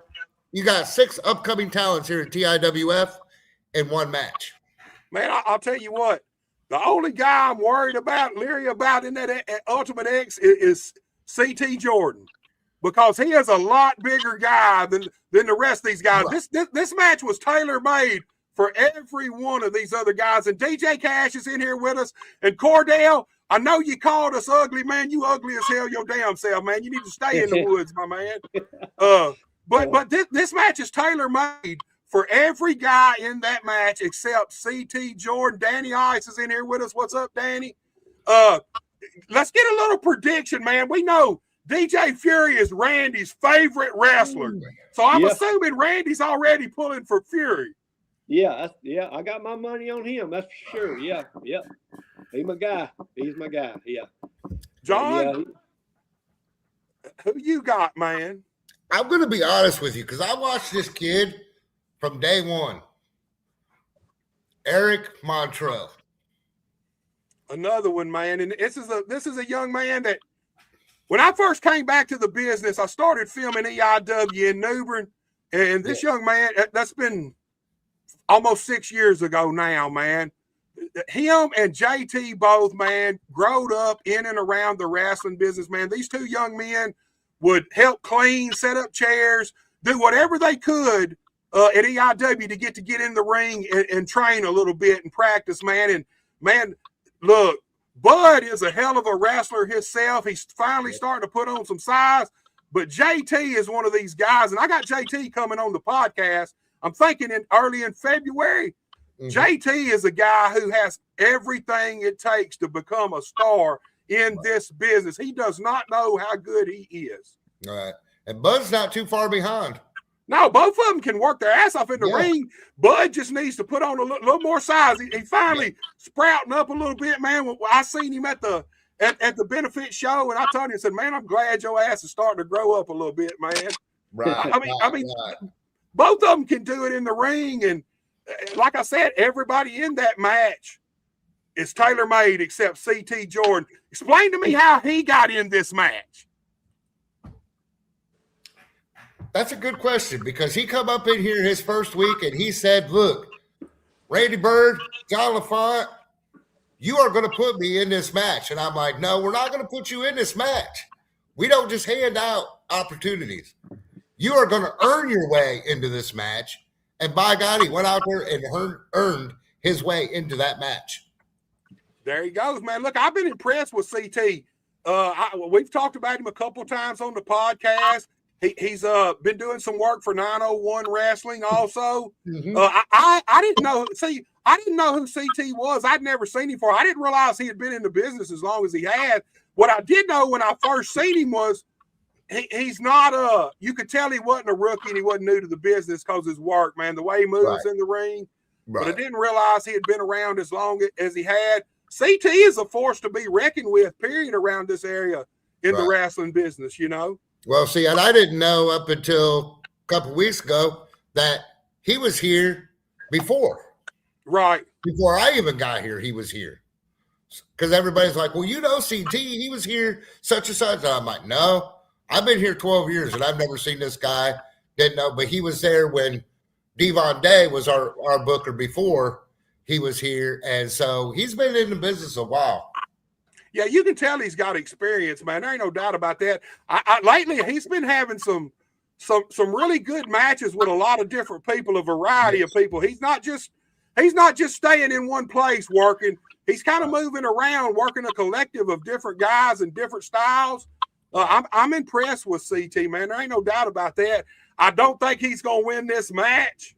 you got 6 upcoming talents here at TIWF in 1 match. Man, I'll tell you what. The only guy I'm leery about in that Ultimate X is CT Jordan, because he is a lot bigger guy than the rest of these guys. Right. This match was tailor-made for every one of these other guys. And DJ Cash is in here with us. And Cordell, I know you called us ugly, man. You ugly as hell your damn self, man. You need to stay in the woods, my man. But this match is tailor-made for every guy in that match except CT Jordan. Danny Ice is in here with us. What's up, Danny? Let's get a little prediction, man. We know DJ Fury is Randy's favorite wrestler. So I'm assuming Randy's already pulling for Fury. Yeah, I got my money on him. That's for sure. Yeah. He's my guy. Yeah. John, who you got, man? I'm going to be honest with you, because I watched this kid from day one. Eric Montrell. Another one, man. And this is a young man that, when I first came back to the business, I started filming EIW in New Bern. And this young man, that's been almost 6 years ago now, man. Him and JT both, man, growed up in and around the wrestling business, man. These 2 young men would help clean, set up chairs, do whatever they could at EIW to get in the ring and train a little bit and practice, man. And, man, look, Bud is a hell of a wrestler himself. He's finally starting to put on some size. But JT is one of these guys, and I got JT coming on the podcast. I'm thinking early in February. JT is a guy who has everything it takes to become a star in this business. He does not know how good he is. All right. And Bud's not too far behind. No, both of them can work their ass off in the ring. Bud just needs to put on a little more size. He finally sprouting up a little bit, man. I seen him at the benefit show, and I told him, I said, man, I'm glad your ass is starting to grow up a little bit, man. Right. I mean, both of them can do it in the ring, and like I said, everybody in that match is tailor-made except CT Jordan. Explain to me how he got in this match. That's a good question, because he come up in here his first week and he said, look, Randy Bird, John LaFont, you are going to put me in this match. And I'm like, no, we're not going to put you in this match. We don't just hand out opportunities. You are going to earn your way into this match. And by God, he went out there and earned his way into that match. There he goes, man. Look, I've been impressed with CT. We've talked about him a couple of times on the podcast. He's been doing some work for 901 Wrestling also. I didn't know. See, I didn't know who CT was. I'd never seen him before. I didn't realize he had been in the business as long as he had. What I did know when I first seen him was he's not you could tell he wasn't a rookie and he wasn't new to the business because his work, man, the way he moves in the ring. Right. But I didn't realize he had been around as long as he had. CT is a force to be reckoned with, period, around this area in the wrestling business, you know. Well, see, and I didn't know up until a couple of weeks ago that he was here before. Right. Before I even got here, he was here. Because everybody's like, well, you know, CT, he was here such and such. And I'm like, no, I've been here 12 years and I've never seen this guy. Didn't know, but he was there when Devon Day was our booker before he was here. And so he's been in the business a while. Yeah, you can tell he's got experience, man. There ain't no doubt about that. Lately, he's been having some really good matches with a lot of different people, a variety of people. He's not just staying in one place working. He's kind of moving around, working a collective of different guys and different styles. I'm impressed with CT, man. There ain't no doubt about that. I don't think he's going to win this match.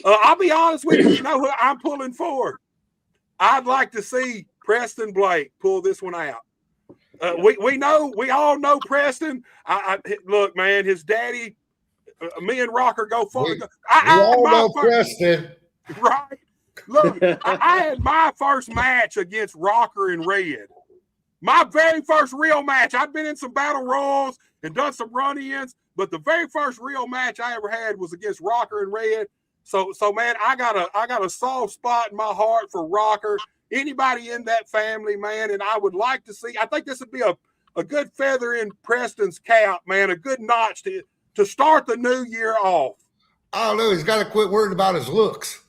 I'll be honest with you. You know who I'm pulling for? I'd like to see Preston Blake pull this one out. We all know Preston. Look, man, his daddy, me and Rocker go forward. We all know Preston. Right. Look, I had my first match against Rocker and Red. My very first real match. I've been in some battle royals and done some run-ins, but the very first real match I ever had was against Rocker and Red. So man, I got a soft spot in my heart for Rocker. Anybody in that family, man, and I would like to see. I think this would be a good feather in Preston's cap, man. A good notch to start the new year off. I don't know. He's got to quit worrying about his looks.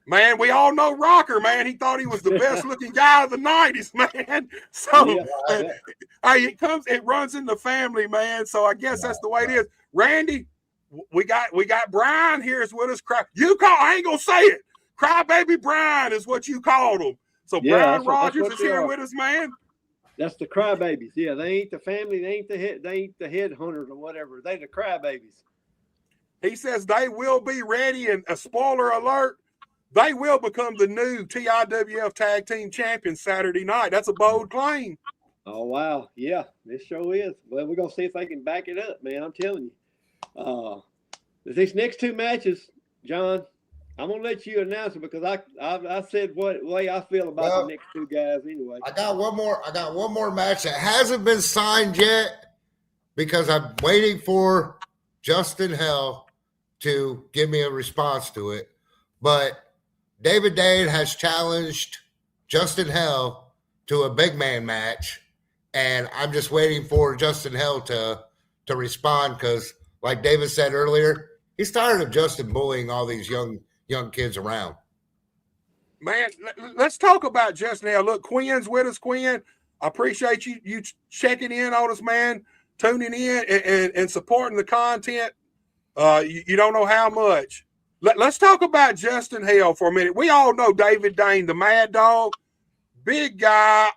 Man, we all know Rocker, man. He thought he was the best looking guy of the 90s, man. So it runs in the family, man. So I guess that's the way it is. Randy, we got Brian here is with us. I ain't gonna say it. Crybaby Brian is what you called him. So Brian Rogers is here with us, man. That's the crybabies. Yeah, they ain't the family. They ain't the headhunters or whatever. They the crybabies. He says they will be ready, and a spoiler alert, they will become the new TIWF Tag Team Champions Saturday night. That's a bold claim. Oh, wow. Yeah, this show is. Well, we're going to see if they can back it up, man. I'm telling you. These next two matches, John, I'm going to let you announce it because I said what way I feel about the next two guys anyway. I got one more match that hasn't been signed yet because I'm waiting for Justin Hell to give me a response to it. But David Dane has challenged Justin Hell to a big man match, and I'm just waiting for Justin Hell to respond because, like David said earlier, he's tired of Justin bullying all these young kids around. Man, let's talk about Justin Hell. Look, Quinn's with us. Quinn, I appreciate you checking in on us, man, tuning in and supporting the content. You don't know how much. Let's talk about Justin Hell for a minute. We all know David Dane, the Mad Dog, big guy,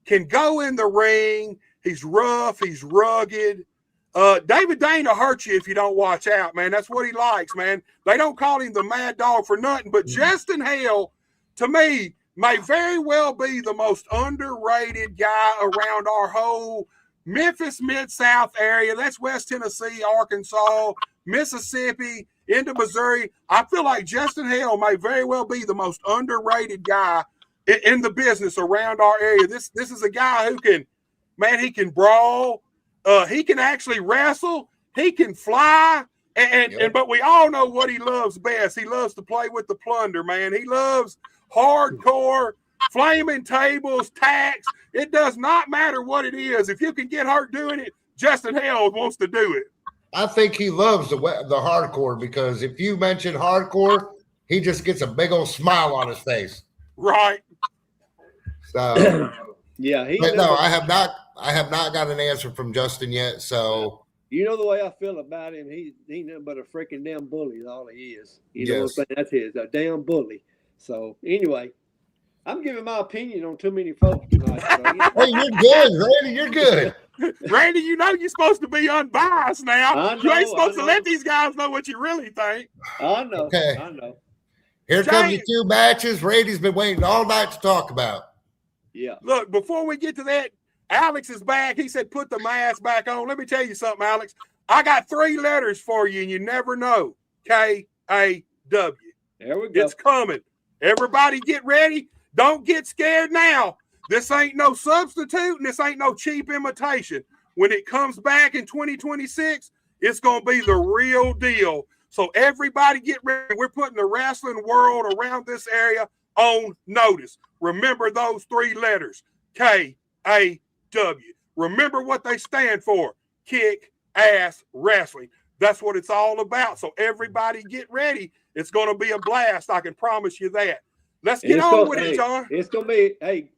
can go in the ring. He's rough. He's rugged. David Dane will hurt you if you don't watch out, man. That's what he likes, man. They don't call him the Mad Dog for nothing. But Justin Hell, to me, may very well be the most underrated guy around our whole Memphis Mid-South area. That's West Tennessee, Arkansas, Mississippi, into Missouri. I feel like Justin Hell may very well be the most underrated guy in the business around our area. This is a guy who he can brawl. He can actually wrestle. He can fly. But we all know what he loves best. He loves to play with the plunder, man. He loves hardcore, flaming tables, tacks. It does not matter what it is. If you can get hurt doing it, Justin Hell wants to do it. I think he loves the hardcore because if you mention hardcore, he just gets a big old smile on his face. Right. So yeah, I have not got an answer from Justin yet. So you know the way I feel about him. He nothing but a freaking damn bully. Is all he is. You know what I'm saying? That's a damn bully. So anyway, I'm giving my opinion on too many folks tonight. So, hey, you're good, Randy. You're good. Randy, you know you're supposed to be unbiased now. You ain't supposed to let these guys know what you really think. I know. Okay. I know. Here come the two matches Randy's been waiting all night to talk about. Yeah. Look, before we get to that, Alex is back. He said, put the mask back on. Let me tell you something, Alex. I got 3 letters for you, and you never know. K-A-W. There we go. It's coming. Everybody get ready. Don't get scared now. This ain't no substitute, and this ain't no cheap imitation. When it comes back in 2026, it's going to be the real deal. So everybody get ready. We're putting the wrestling world around this area on notice. Remember those 3 letters, K-A-W. Remember what they stand for, Kick Ass Wrestling. That's what it's all about. So everybody get ready. It's going to be a blast. I can promise you that. Let's get on with it, John. It's going to be, hey,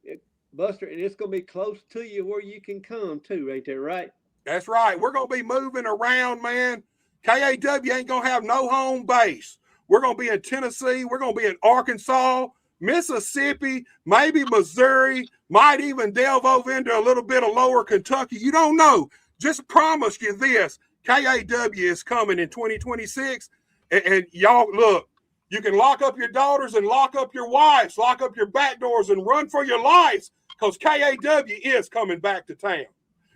Buster, and it's going to be close to you where you can come too, ain't that right? That's right. We're going to be moving around, man. KAW ain't going to have no home base. We're going to be in Tennessee. We're going to be in Arkansas, Mississippi, maybe Missouri, might even delve over into a little bit of lower Kentucky. You don't know. Just promise you this. KAW is coming in 2026. And y'all, look, you can lock up your daughters and lock up your wives, lock up your back doors and run for your lives because KAW is coming back to town.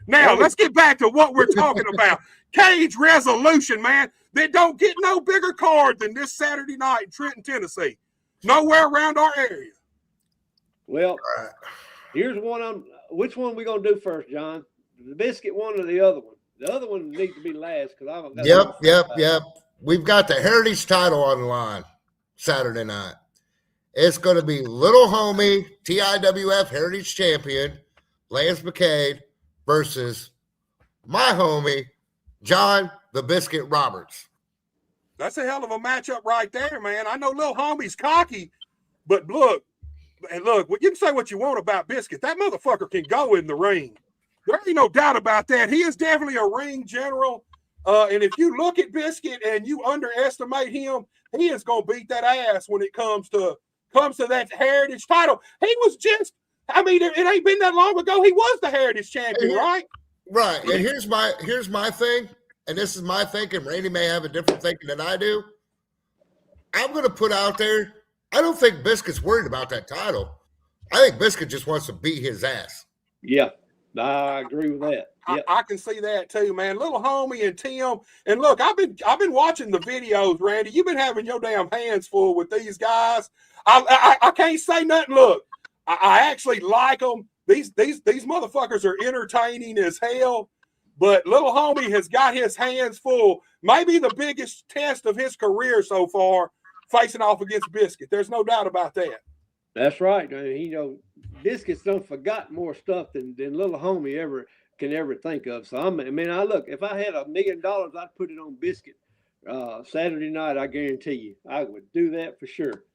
Now, let's get back to what we're talking about. Cage Resolution, man. They don't get no bigger card than this Saturday night in Trenton, Tennessee. Nowhere around our area. Well, here's one. Which one we going to do first, John? The biscuit one or the other one? The other one needs to be last because I haven't got Yep. We've got the Heritage title on the line Saturday night. It's going to be little homie, TIWF Heritage Champion, Lance McCade, versus my homie, John the Biscuit Roberts. That's a hell of a matchup right there, man. I know little homie's cocky, but look, you can say what you want about Biscuit. That motherfucker can go in the ring. There ain't no doubt about that. He is definitely a ring general. And if you look at Biscuit and you underestimate him, he is going to beat that ass when it comes to that Heritage title. He was just, it ain't been that long ago. He was the Heritage champion, right? Right. And here's my thing. And this is my thinking. Randy may have a different thinking than I do. I'm going to put out there, I don't think Biscuit's worried about that title. I think Biscuit just wants to beat his ass. Yeah, I agree with that. Yep. I can see that too, man. Little homie and Tim. And look, I've been watching the videos, Randy. You've been having your damn hands full with these guys. I can't say nothing. Look, I actually like them. These motherfuckers are entertaining as hell. But little homie has got his hands full. Maybe the biggest test of his career so far, facing off against Biscuit. There's no doubt about that. That's right. Biscuit's done forgot more stuff than little homie can ever think of. So look, if I had $1 million, I'd put it on Biscuit Saturday night. I guarantee you, I would do that for sure.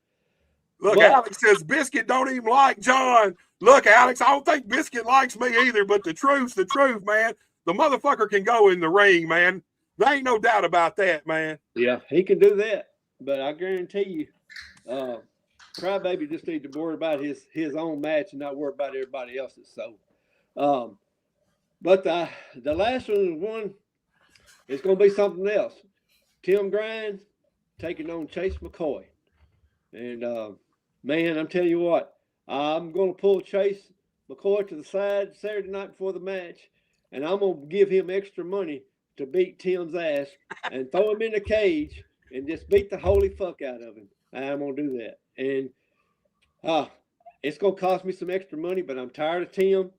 Look, Alex says Biscuit don't even like John. Look, Alex, I don't think Biscuit likes me either, but the truth's the truth, man. The motherfucker can go in the ring, man. There ain't no doubt about that, man. Yeah, he can do that. But I guarantee you, Crybaby just needs to worry about his own match and not worry about everybody else's. So, but the last one is going to be something else. Tim Grimes taking on Chase McCoy. And, man, I'm telling you what, I'm going to pull Chase McCoy to the side Saturday night before the match, and I'm going to give him extra money to beat Tim's ass and throw him in the cage and just beat the holy fuck out of him. I'm going to do that. And it's going to cost me some extra money, but I'm tired of Tim.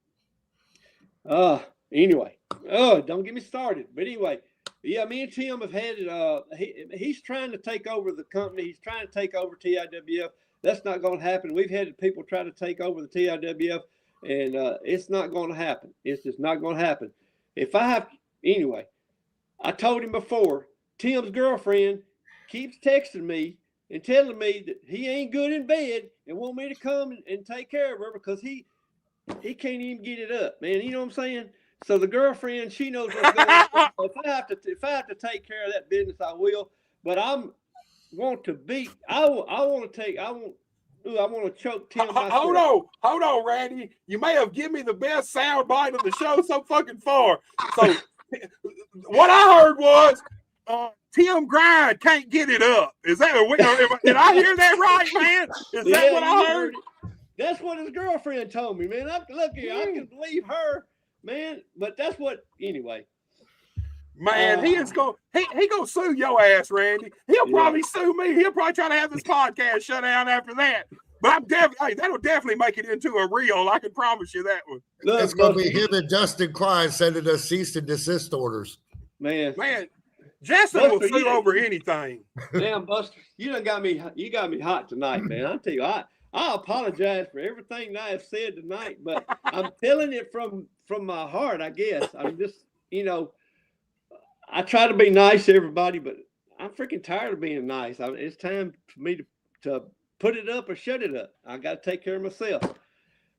Anyway, don't get me started. But anyway, yeah, me and Tim have had it. He's trying to take over the company. He's trying to take over TIWF. That's not going to happen. We've had people try to take over the TIWF, and it's not going to happen. It's just not going to happen. Anyway, I told him before, Tim's girlfriend keeps texting me and telling me that he ain't good in bed and want me to come and take care of her because he can't even get it up, man. You know what I'm saying? So the girlfriend, she knows what's going on. So if I have to take care of that business, I will. But I want to choke Tim. Hold on, Randy. You may have given me the best sound bite of the show so fucking far. So what I heard was Tim Grimes can't get it up. Is that did I hear that right, man? Is that what I heard? That's what his girlfriend told me, man. Look here, I can believe her, man. But that's what anyway. Man, he gonna sue your ass, Randy. He'll probably sue me. He'll probably try to have this podcast shut down after that. But that'll definitely make it into a reel. I can promise you that one. It's gonna be him and Justin Klein sending us cease and desist orders. Man, Justin will Buster, sue over anything. Damn, Buster, you got me hot tonight, man. I tell you, I apologize for everything that I have said tonight, but I'm telling it from my heart, I guess. I'm just, I try to be nice to everybody, but I'm freaking tired of being nice. It's time for me to put it up or shut it up. I got to take care of myself.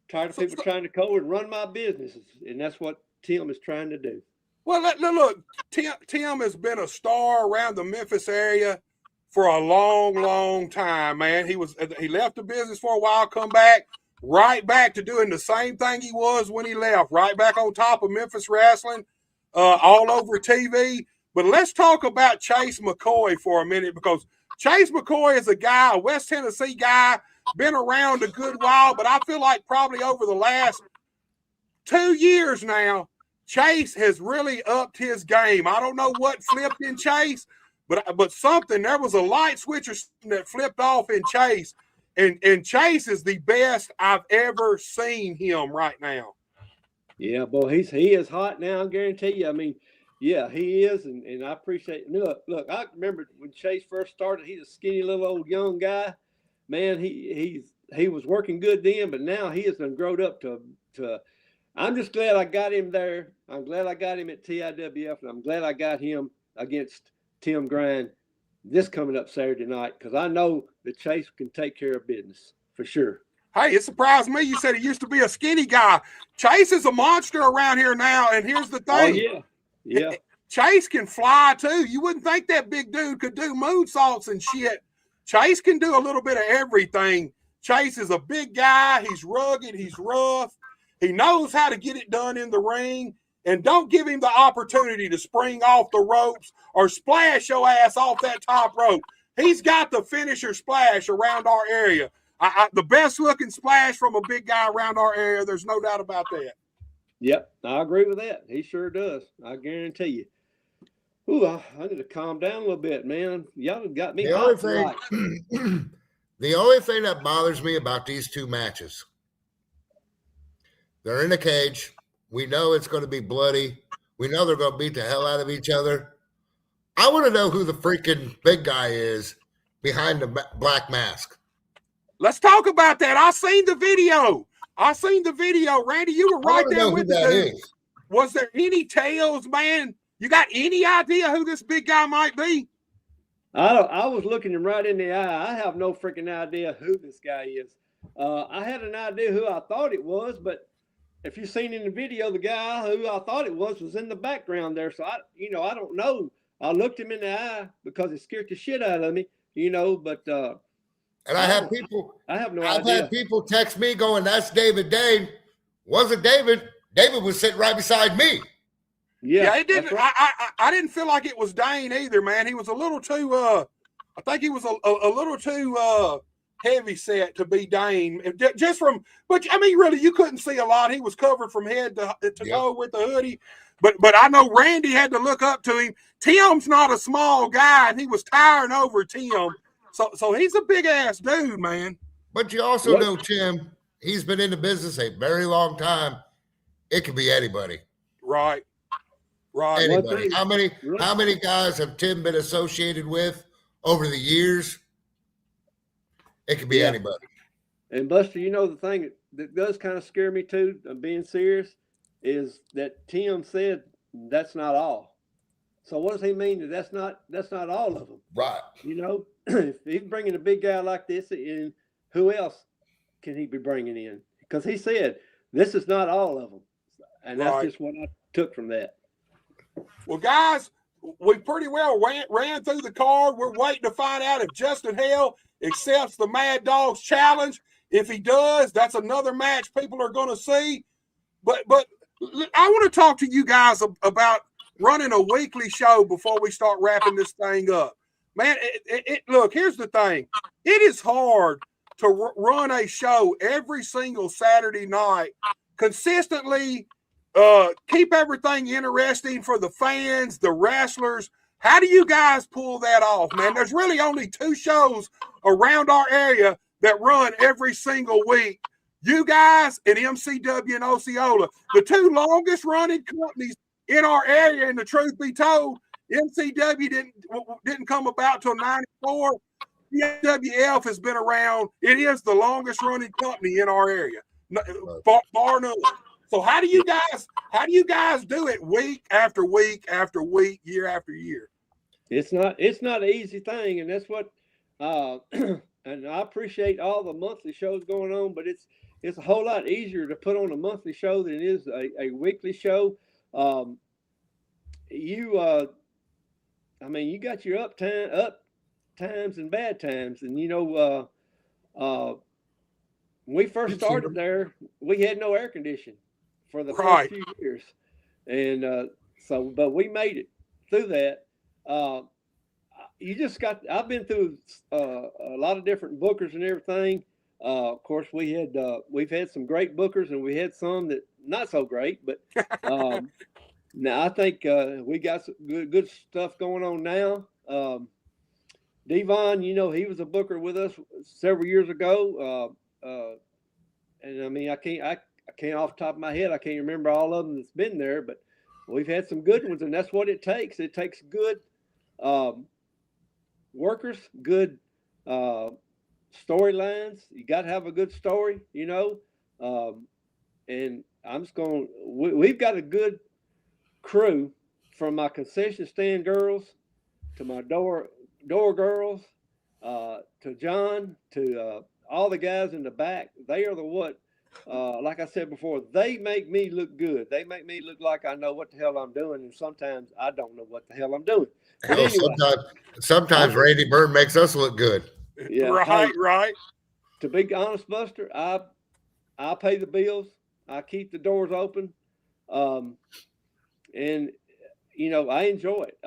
Tired of people trying to go and run my businesses, and that's what Tim is trying to do. Well, look, Tim has been a star around the Memphis area for a long, long time, man. He left the business for a while, come back, right back to doing the same thing he was when he left, right back on top of Memphis wrestling, all over TV. But let's talk about Chase McCoy for a minute, because Chase McCoy is a West Tennessee guy, been around a good while, but I feel like probably over the last 2 years now, Chase has really upped his game. I don't know what flipped in Chase, but there was a light switch that flipped off in Chase, and Chase is the best I've ever seen him right now. Yeah, boy, he is hot now, I guarantee you. I mean, yeah, he is, and I appreciate it. Look, I remember when Chase first started, he's a skinny little old young guy. Man, he was working good then, but now he has done grown up to I'm just glad I got him there. I'm glad I got him at TIWF, and I'm glad I got him against Tim Grind this coming up Saturday night, because I know that Chase can take care of business for sure. Hey, it surprised me you said he used to be a skinny guy. Chase is a monster around here now, and here's the thing. Oh, yeah. Chase can fly, too. You wouldn't think that big dude could do moonsaults and shit. Chase can do a little bit of everything. Chase is a big guy. He's rugged. He's rough. He knows how to get it done in the ring, and don't give him the opportunity to spring off the ropes or splash your ass off that top rope. He's got the finisher splash around our area. The best looking splash from a big guy around our area. There's no doubt about that. Yep, I agree with that. He sure does. I guarantee you. Ooh, I need to calm down a little bit, man. Y'all got me hot tonight. The only thing that bothers me about these two matches, they're in a cage. We know it's going to be bloody. We know they're going to beat the hell out of each other. I want to know who the freaking big guy is behind the black mask. Let's talk about that. I seen the video. Randy, you were right there with the dude. Was there any tails, man? You got any idea who this big guy might be? I was looking him right in the eye. I have no freaking idea who this guy is. I had an idea who I thought it was, but if you've seen in the video, the guy who I thought it was in the background there. So I don't know. I looked him in the eye because it scared the shit out of me, but and I have people. I have no idea. I've had people text me going, "That's David Dane." Wasn't David? David was sitting right beside me. Yeah, it didn't. Right. I didn't feel like it was Dane either, man. He was a little too. I think he was a little too heavy set to be Dane. Just from, but I mean, really, you couldn't see a lot. He was covered from head to toe with the hoodie. But I know Randy had to look up to him. Tim's not a small guy, and he was towering over Tim. So he's a big ass dude, man. But you also know Tim. He's been in the business a very long time. It could be anybody. Right. Anybody. How many guys have Tim been associated with over the years? It could be anybody. And Buster, the thing that does kind of scare me too, I'm being serious, is that Tim said that's not all. So what does he mean that's not all of them? Right. If he's bringing a big guy like this in, who else can he be bringing in? Because he said this is not all of them. And that's just what I took from that. Well, guys, we pretty well ran through the card. We're waiting to find out if Justin Hale accepts the Mad Dogs challenge. If he does, that's another match people are going to see. But I want to talk to you guys about running a weekly show before we start wrapping this thing up. Man, look, here's the thing. It is hard to run a show every single Saturday night consistently. Keep everything interesting for the fans, the wrestlers. How do you guys pull that off, man? There's really only 2 shows around our area that run every single week. You guys and MCW and Osceola, the 2 longest running companies in our area, and the truth be told, MCW didn't come about till '94. WWF has been around. It is the longest running company in our area, bar none. So how do you guys do it week after week after week, year after year? It's not an easy thing, and that's what and I appreciate all the monthly shows going on, but it's a whole lot easier to put on a monthly show than it is a weekly show. You got your up times and bad times, and when we first started there, we had no air conditioning for the first few years, and but we made it through that. I've been through a lot of different bookers and everything. Of course, we've had some great bookers, and we had some that not so great, but now I think we got some good stuff going on now. Devon, he was a booker with us several years ago, and I mean, I can't off the top of my head, I can't remember all of them that's been there, but we've had some good ones, and that's what it takes. It takes good workers, good storylines. You got to have a good story, and we've got a good crew, from my concession stand girls to my door girls, to John, to all the guys in the back. They are like I said before, they make me look good. They make me look like I know what the hell I'm doing, and sometimes I don't know what the hell I'm doing. But anyway, sometimes Randy Byrne makes us look good. Yeah, right. To be honest, Buster, I pay the bills. I keep the doors open, and I enjoy it.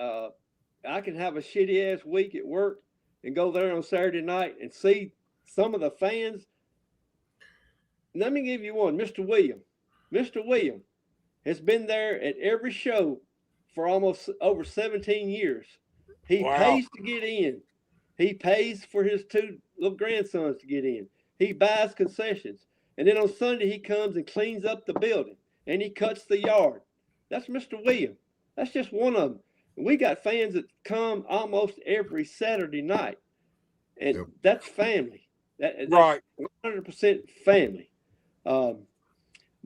I can have a shitty ass week at work and go there on Saturday night and see some of the fans. Let me give you one, Mr. William. Mr. William has been there at every show for almost over 17 years. He pays to get in. He pays for his two little grandsons to get in. He buys concessions. And then on Sunday, he comes and cleans up the building, and he cuts the yard. That's Mr. William. That's just one of them. And we got fans that come almost every Saturday night, and that's family. That's right. 100% family. My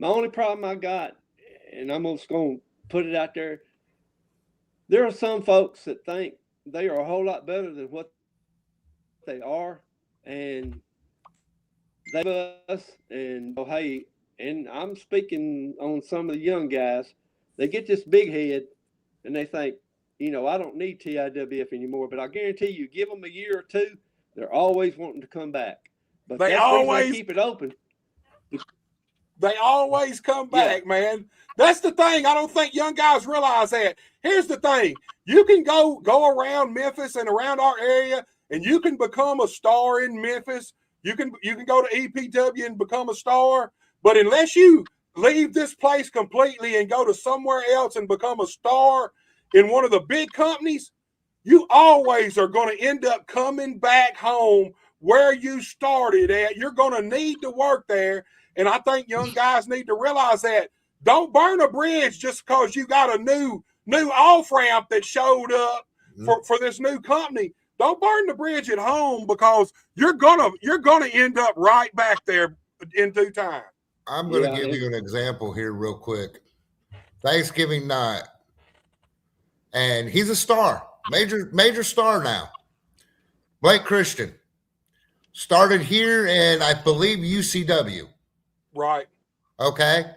only problem I got, and I'm just going to put it out there, there are some folks that think they are a whole lot better than what they are, and they us and hey, and I'm speaking on some of the young guys. They get this big head, and they think, I don't need TIWF anymore. But I guarantee you, give them a year or two, they're always wanting to come back. But they always keep it open. They always come back, man. That's the thing. I don't think young guys realize that. Here's the thing. You can go around Memphis and around our area, and you can become a star in Memphis. You can go to EPW and become a star. But unless you leave this place completely and go to somewhere else and become a star in one of the big companies, you always are going to end up coming back home where you started at. You're going to need to work there. And I think young guys need to realize that. Don't burn a bridge just because you got a new off-ramp that showed up for this new company. Don't burn the bridge at home, because you're gonna end up right back there in due time. I'm gonna give you an example here real quick. Thanksgiving night, and he's a star, major star now. Blake Christian started here in, I believe, UCW. Right. Okay.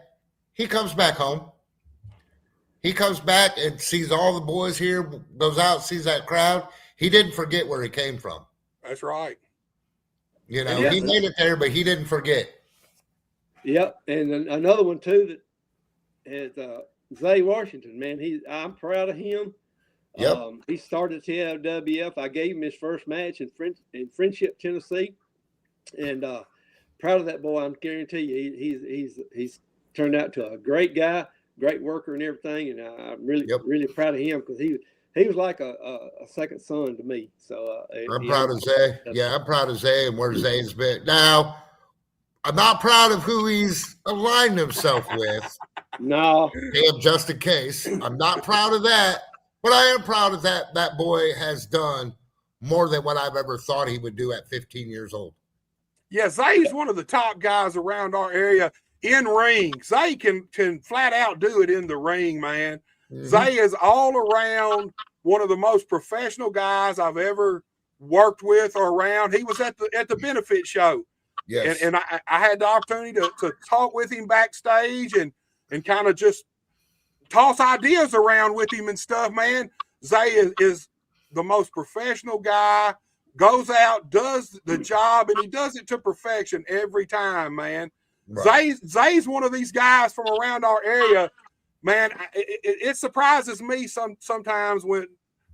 He comes back home. He comes back and sees all the boys here, goes out, sees that crowd. He didn't forget where he came from. That's right. He made it there, but he didn't forget. Yep. And another one too that is Zay Washington, man. I'm proud of him. Yep. He started TIWF. I gave him his first match in Friendship, Tennessee, and proud of that boy. I guarantee you, he's turned out to a great guy, great worker, and everything. And I'm really proud of him, because he was like a second son to me. So I'm proud of Zay. Yeah, I'm proud of Zay and where Zay's been. Now, I'm not proud of who he's aligned himself with. No. Damn, just in case. I'm not proud of that. But I am proud of that boy has done more than what I've ever thought he would do at 15 years old. Yeah, Zay's one of the top guys around our area in ring. Zay can flat out do it in the ring, man. Mm-hmm. Zay is all around one of the most professional guys I've ever worked with or around. He was at the benefit show. Yes. And I had the opportunity to talk with him backstage and kind of just toss ideas around with him and stuff, man. Zay is the most professional guy, goes out, does the job, and he does it to perfection every time, man. Right. Zay's one of these guys from around our area, man. It surprises me sometimes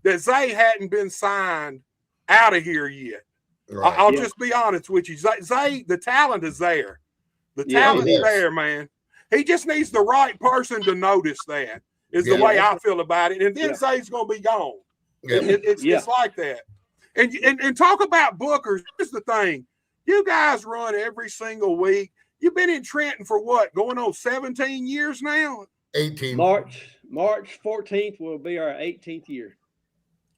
that Zay hadn't been signed out of here yet. Right. I'll just be honest with you. Zay, the talent is there. The talent is there, man. He just needs the right person to notice that, is the way I feel about it. And then Zay's going to be gone. Yeah. It's like that. And talk about bookers. Here's the thing. You guys run every single week. You've been in Trenton for what? Going on 17 years now? 18. March 14th will be our 18th year.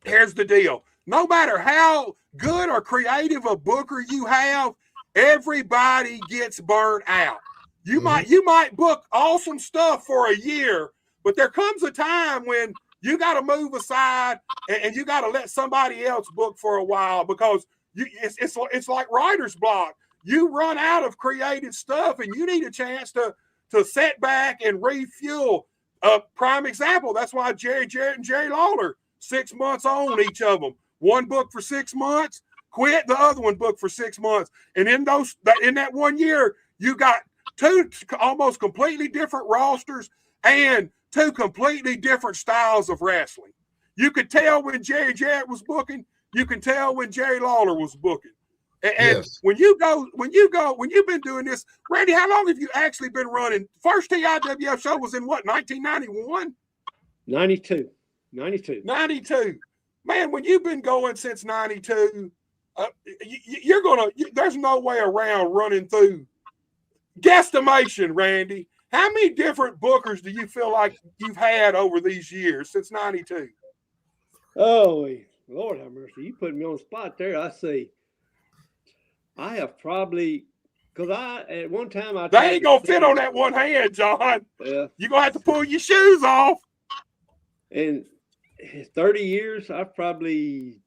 Here's the deal. No matter how good or creative a booker you have, everybody gets burnt out. You might book awesome stuff for a year, but there comes a time when you got to move aside and you got to let somebody else book for a while, because it's like writer's block. You run out of creative stuff and you need a chance to set back and refuel. Prime example, that's why Jerry Jarrett and Jerry Lawler, 6 months on each of them. One book for 6 months, quit, the other one booked for 6 months. And in that 1 year, you got two almost completely different rosters and two completely different styles of wrestling. You could tell when Jerry Jarrett was booking. You can tell when Jerry Lawler was booking. And when you've been doing this, Randy, how long have you actually been running? First TIWF show was in what, 1991? 92. Man, when you've been going since 92, there's no way around running through. Guesstimation, Randy. How many different bookers do you feel like you've had over these years since 92? Oh, Lord have mercy. You put me on the spot there. I see. I have probably, because at one time they ain't going to fit on that one hand, John. Yeah. You're going to have to pull your shoes off. In 30 years, I've probably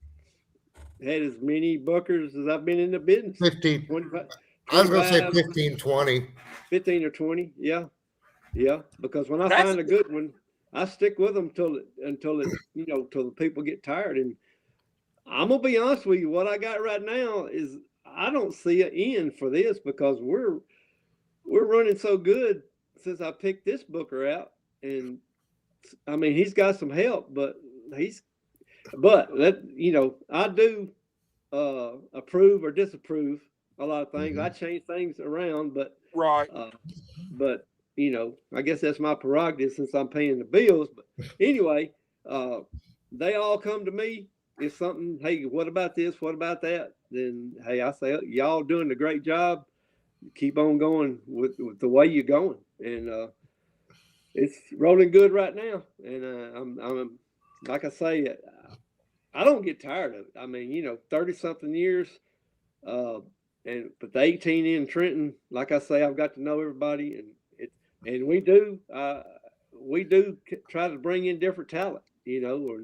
had as many bookers as I've been in the business. 15. 25, I was going to say 15, 20. 15 or 20, yeah. Yeah, because when I find a good one, I stick with them until the people get tired. And I'm going to be honest with you, what I got right now is I don't see an end for this, because we're running so good since I picked this booker out. And I mean, he's got some help, but I do approve or disapprove a lot of things. I change things around, but I guess that's my prerogative since I'm paying the bills. But anyway, they all come to me. If something, hey, what about this? What about that? Then, hey, I say, y'all doing a great job. Keep on going with the way you're going. And it's rolling good right now. And I'm like I say, I don't get tired of it. I mean, 30-something years. But the 18 in Trenton, like I say, I've got to know everybody. And we do try to bring in different talent, and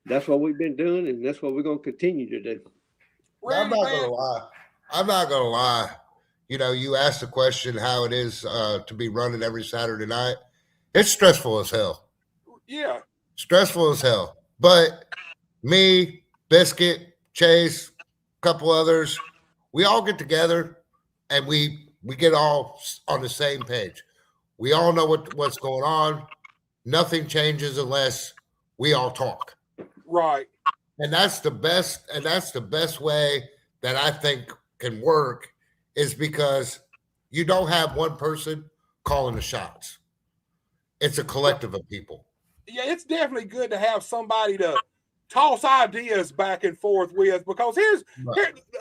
that's what we've been doing, and that's what we're going to continue to do. I'm not going to lie. You asked the question how it is to be running every Saturday night. It's stressful as hell. Yeah. Stressful as hell. But me, Biscuit, Chase, a couple others, we all get together and we get all on the same page. We all know what's going on. Nothing changes unless we all talk. Right. And that's the best way that I think can work, is because you don't have one person calling the shots. It's a collective of people. Yeah, it's definitely good to have somebody to toss ideas back and forth with, because here,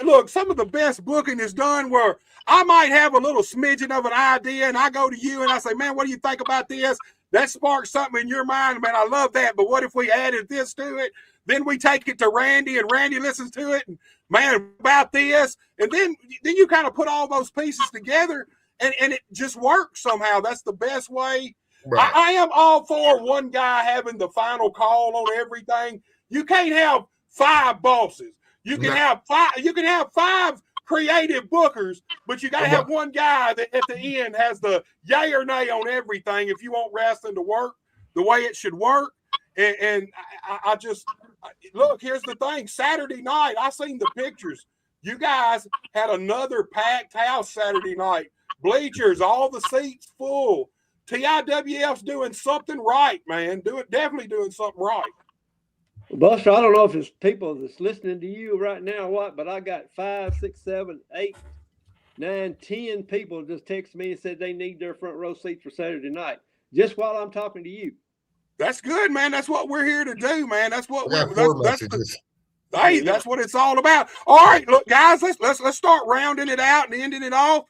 look, some of the best booking is done where I might have a little smidgen of an idea and I go to you and I say, man, what do you think about this? that sparked something in your mind, man. I love that. But what if we added this to it? Then we take it to Randy, and Randy listens to it, and man, about this, and then you kind of put all those pieces together, and it just works somehow. That's the best way. Right. I am all for one guy having the final call on everything. You can't have 5 bosses. You can have 5. You can have 5 creative bookers, but you got to have one guy that at the end has the yay or nay on everything if you want wrestling to work the way it should work. And I just look, here's the thing. Saturday night, I seen the pictures. You guys had another packed house Saturday night. Bleachers, all the seats full. TIWF's doing something right, man. Definitely doing something right. Buster, I don't know if it's people that's listening to you right now or what, but I got 5, 6, 7, 8, 9, 10 people just texted me and said they need their front row seats for Saturday night, just while I'm talking to you. That's good, man. That's what we're here to do, man. That's what Hey, that's what it's all about. All right, look, guys, let's start rounding it out and ending it off.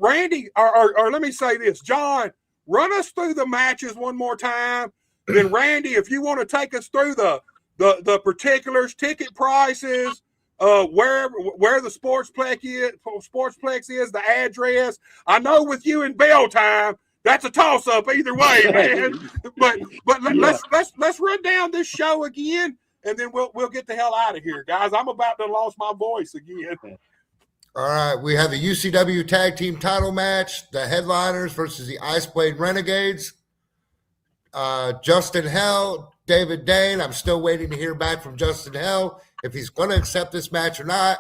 Randy, or let me say this, John, run us through the matches one more time. Then Randy, if you want to take us through the particulars, ticket prices, where the sportsplex is, the address. I know with you in bell time, that's a toss up either way, man. but let's run down this show again, and then we'll get the hell out of here, guys. I'm about to lose my voice again. All right, we have the UCW Tag Team Title match, the Headliners versus the Iceblade Renegades. Justin Hell, David Dane. I'm still waiting to hear back from Justin Hell if he's going to accept this match or not.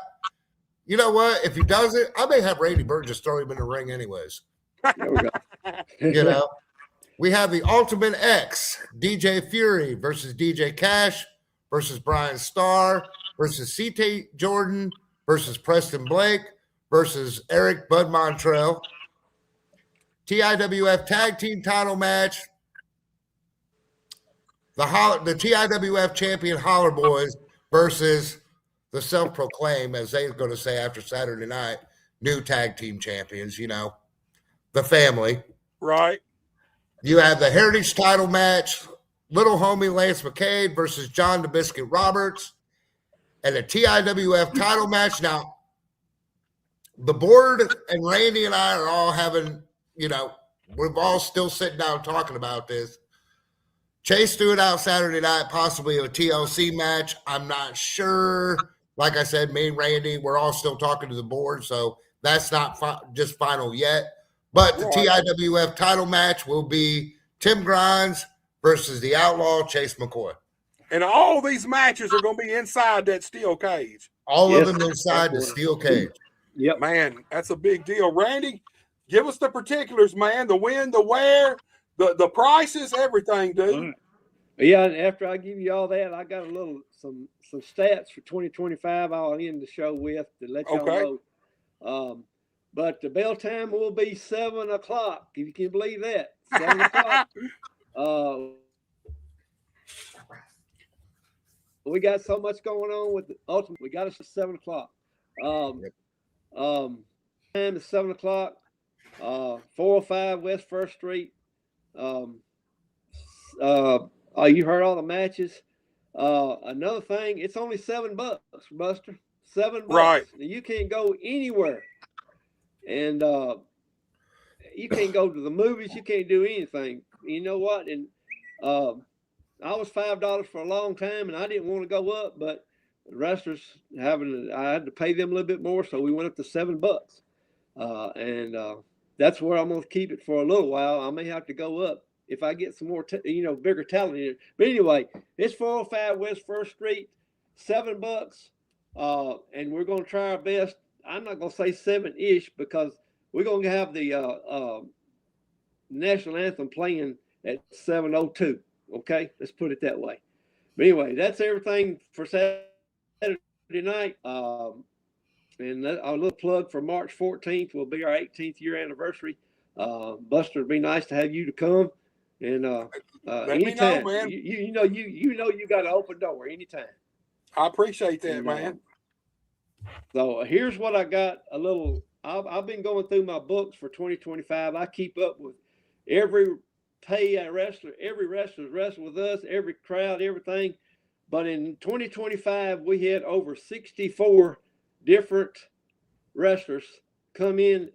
You know what? If he doesn't, I may have Randy Bird just throw him in the ring anyways. There we go. You know, we have the Ultimate X, DJ Fury versus DJ Cash versus Brian Starr versus CT Jordan versus Preston Blake versus Eric Bud Montrell. TIWF Tag Team Title match. The TIWF champion Holler Boys versus the self-proclaimed, as they're going to say after Saturday night, new tag team champions, you know, the family. Right. You have the Heritage title match, little homie Lance McCade versus John the Biscuit Roberts, and a TIWF title match. Now, the board and Randy and I are all having, you know, we're all still sitting down talking about this. Chase threw it out Saturday night, possibly a TLC match. I'm not sure. Like I said, me and Randy, we're all still talking to the board, so that's not just final yet. But the TIWF title match will be Tim Grimes versus the Outlaw Chase McCoy. And all these matches are going to be inside that steel cage. All of them inside the steel cage. Yep. Man, that's a big deal. Randy, give us the particulars, man. The when, the where, the prices, everything, dude. Right. Yeah, and after I give you all that, I got some stats for 2025 I'll end the show with to let y'all know. But the bell time will be 7 o'clock, if you can believe that. 7 o'clock. We got so much going on with the Ultimate. We got us at 7 o'clock. Time is 7 o'clock. 405 West First Street. You heard all the matches. Another thing, it's only $7, Buster. $7. Right. Now, you can't go anywhere. And you can't go to the movies. You can't do anything. You know what? And I was $5 for a long time, and I didn't want to go up, but the wrestlers I had to pay them a little bit more, so we went up to $7. And that's where I'm going to keep it for a little while. I may have to go up if I get some more, bigger talent in it. But anyway, it's 405 West First Street, $7. And we're going to try our best. I'm not going to say 7-ish because we're going to have the national anthem playing at 7:02. Okay, let's put it that way. But anyway, that's everything for Saturday night. And a little plug for March 14th will be our 18th year anniversary. Buster, it'd be nice to have you to come. And anytime, me know, man. You know you got an open door anytime. I appreciate that, man. So here's what I got. I've been going through my books for 2025. I keep up with every pay a wrestler. Every wrestler's wrestled with us, every crowd, everything. But in 2025, we had over 64 different wrestlers come in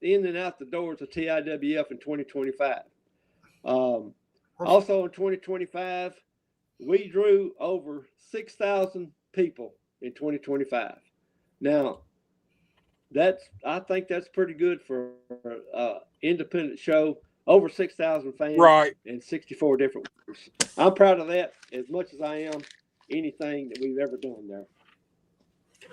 and out the doors of TIWF in 2025. Also in 2025, we drew over 6,000 people in 2025. Now, I think that's pretty good for an independent show. Over 6,000 fans, right, and 64 different workers. I'm proud of that as much as I am anything that we've ever done there.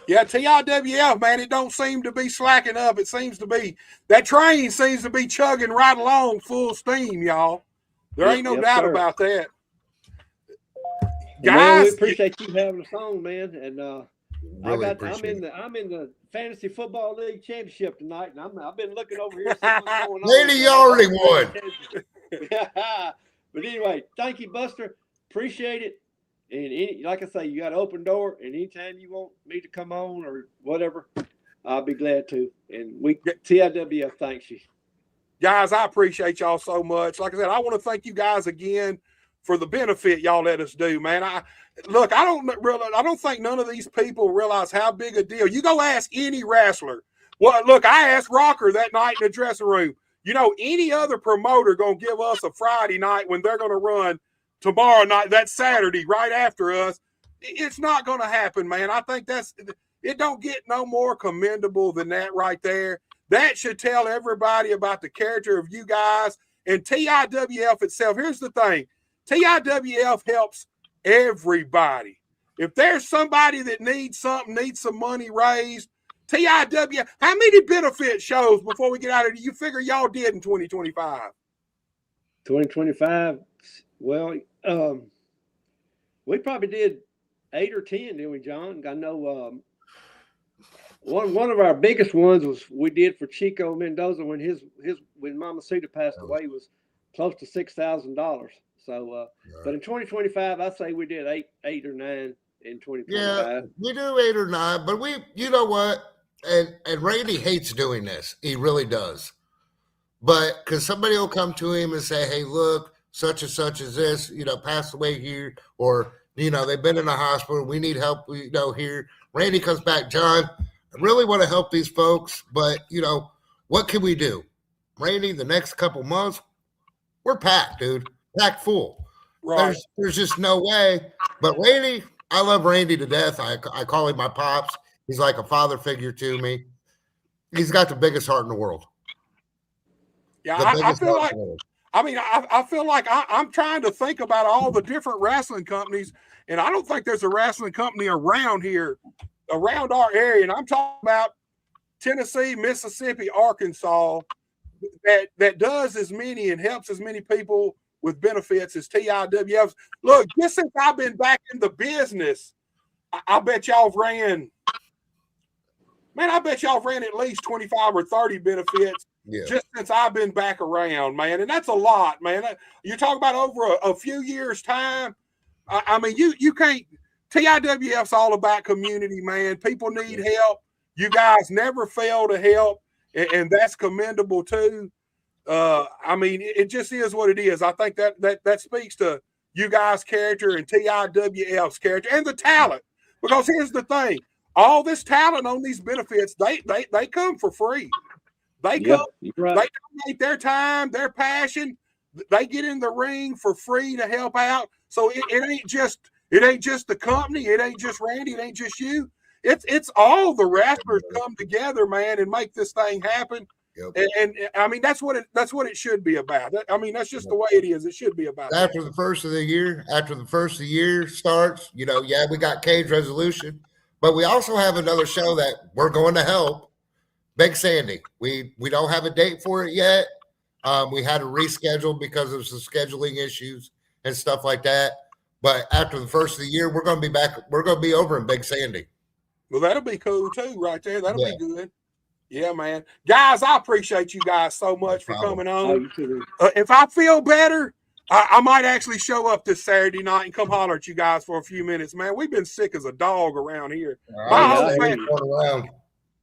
Yeah, TIWF, man, it don't seem to be slacking up. It seems to be, that train seems to be chugging right along full steam, y'all. There ain't no doubt about that. Guys, man, we appreciate you having us on, man. And really I'm in the Fantasy Football League Championship tonight, and I've been looking over here. Lady, you already won. But anyway, thank you, Buster. Appreciate it. And like I say, you got an open door, and anytime you want me to come on or whatever, I'll be glad to. And TIWF thanks you. Guys, I appreciate y'all so much. Like I said, I want to thank you guys again for the benefit y'all let us do, man. I don't think none of these people realize how big a deal. You go ask any wrestler. Well, look, I asked Rocker that night in the dressing room. You know, any other promoter gonna give us a Friday night when they're gonna run tomorrow night, that Saturday, right after us. It's not gonna happen, man. I think it don't get no more commendable than that right there. That should tell everybody about the character of you guys and TIWF itself. Here's the thing. TIWF helps everybody. If there's somebody that needs something, needs some money raised, TIWF, how many benefit shows before we get out of here do you figure y'all did in 2025? 2025, well, we probably did 8 or 10, didn't we, John? I know one of our biggest ones was we did for Chico Mendoza when when Mama Sita passed away, was close to $6,000. So, but in 2025, I say we did eight or 9 in 2025. Yeah, we do 8 or 9, but you know what? And Randy hates doing this. He really does. But because somebody will come to him and say, hey, look, such and such is this, passed away here, or, they've been in the hospital. We need help, here. Randy comes back, John, I really want to help these folks, but, what can we do? Randy, the next couple months, we're packed, dude. Packed full. Right. There's just no way. But Randy, I love Randy to death. I call him my pops. He's like a father figure to me. He's got the biggest heart in the world. Yeah, I feel like, I feel like I'm trying to think about all the different wrestling companies, and I don't think there's a wrestling company around here, around our area, and I'm talking about Tennessee, Mississippi, Arkansas, that does as many and helps as many people with benefits as TIWF. Look, just since I've been back in the business, I bet y'all have ran at least 25 or 30 benefits just since I've been back around, man. And that's a lot, man. You're talking about over a few years' time. I mean, you can't. TIWF's all about community, man. People need help. You guys never fail to help, and that's commendable too. I mean, it just is what it is. I think that speaks to you guys' character and TIWF's character and the talent. Because here's the thing: all this talent on these benefits, they come for free. They come, they donate their time, their passion. They get in the ring for free to help out. So it ain't just the company. It ain't just Randy. It ain't just you. It's all the wrestlers come together, man, and make this thing happen. Yep. And I mean, that's what it should be about. I mean, that's just the way it is. It should be about. After the first of the year starts, we got Cage Resolution, but we also have another show that we're going to help. Big Sandy. We don't have a date for it yet. We had to reschedule because of some scheduling issues and stuff like that. But after the first of the year, we're going to be back. We're going to be over in Big Sandy. Well, that'll be cool too, right there. That'll be good. Yeah, man. Guys, I appreciate you guys so much for coming on. If I feel better, I might actually show up this Saturday night and come holler at you guys for a few minutes, man. We've been sick as a dog around here. My whole family.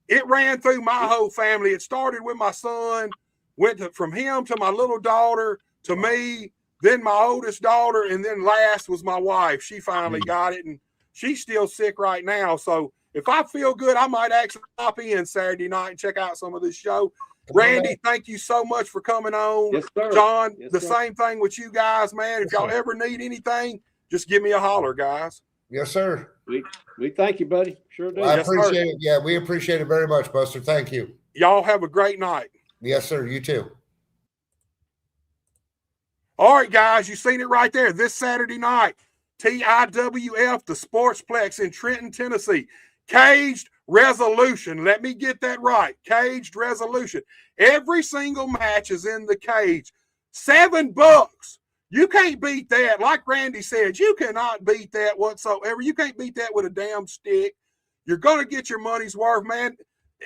It ran through my whole family. It started with my son, went from him to my little daughter, to me, then my oldest daughter, and then last was my wife. She finally got it, and she's still sick right now. So if I feel good, I might actually pop in Saturday night and check out some of this show. Randy, thank you so much for coming on. Yes, sir. John, Yes, the sir. same thing with you guys, man. If y'all ever need anything, just give me a holler, guys. Yes, sir. We thank you, buddy. Sure do. I Yes, sir. appreciate it. Yeah, we appreciate it very much, Buster. Thank you. Y'all have a great night. Yes, sir. You too. All right, guys, you seen it right there. This Saturday night, TIWF, the Sportsplex in Trenton, Tennessee. Caged Resolution. Let me get that right. Caged Resolution. Every single match is in the cage. $7. You can't beat that. Like Randy said, you cannot beat that whatsoever. You can't beat that with a damn stick. You're going to get your money's worth, man.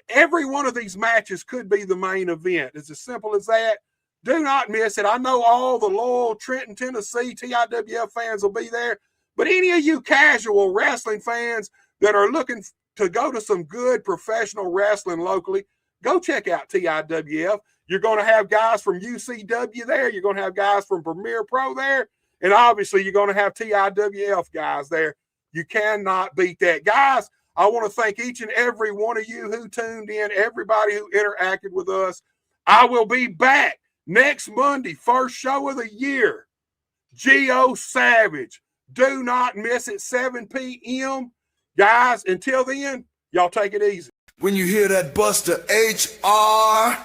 Every one of these matches could be the main event. It's as simple as that. Do not miss it. I know all the loyal Trenton, Tennessee TIWF fans will be there, but any of you casual wrestling fans that are looking to go to some good professional wrestling locally, go check out TIWF. You're going to have guys from UCW there. You're going to have guys from Premier Pro there. And obviously, you're going to have TIWF guys there. You cannot beat that. Guys, I want to thank each and every one of you who tuned in, everybody who interacted with us. I will be back next Monday, first show of the year. Geo Savage. Do not miss it, 7 p.m. Guys, until then, y'all take it easy. When you hear that Buster H.R.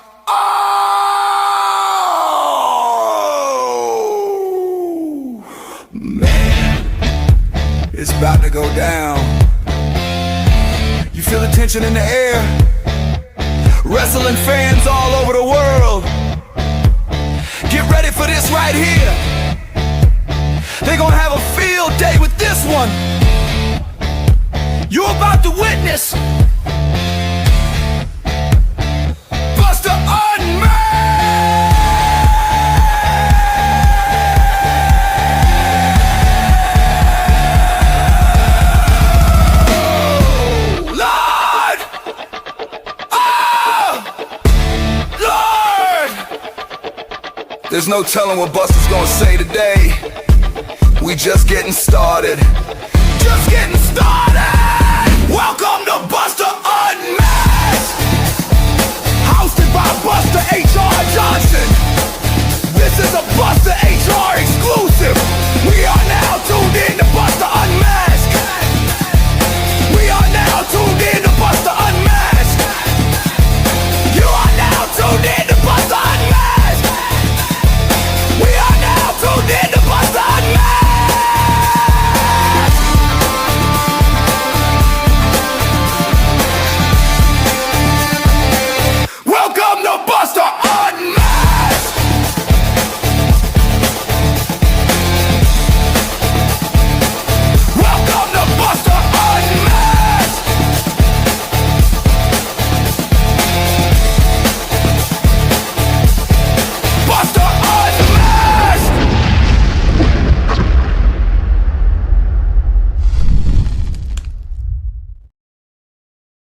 Oh, man, it's about to go down. You feel the tension in the air. Wrestling fans all over the world, get ready for this right here. They're gonna have a field day with this one. You're about to witness Buster Unmasked. Oh, Lord! Oh, Lord! There's no telling what Buster's gonna say today. We just getting started. Just getting started. Welcome to Buster Unmasked.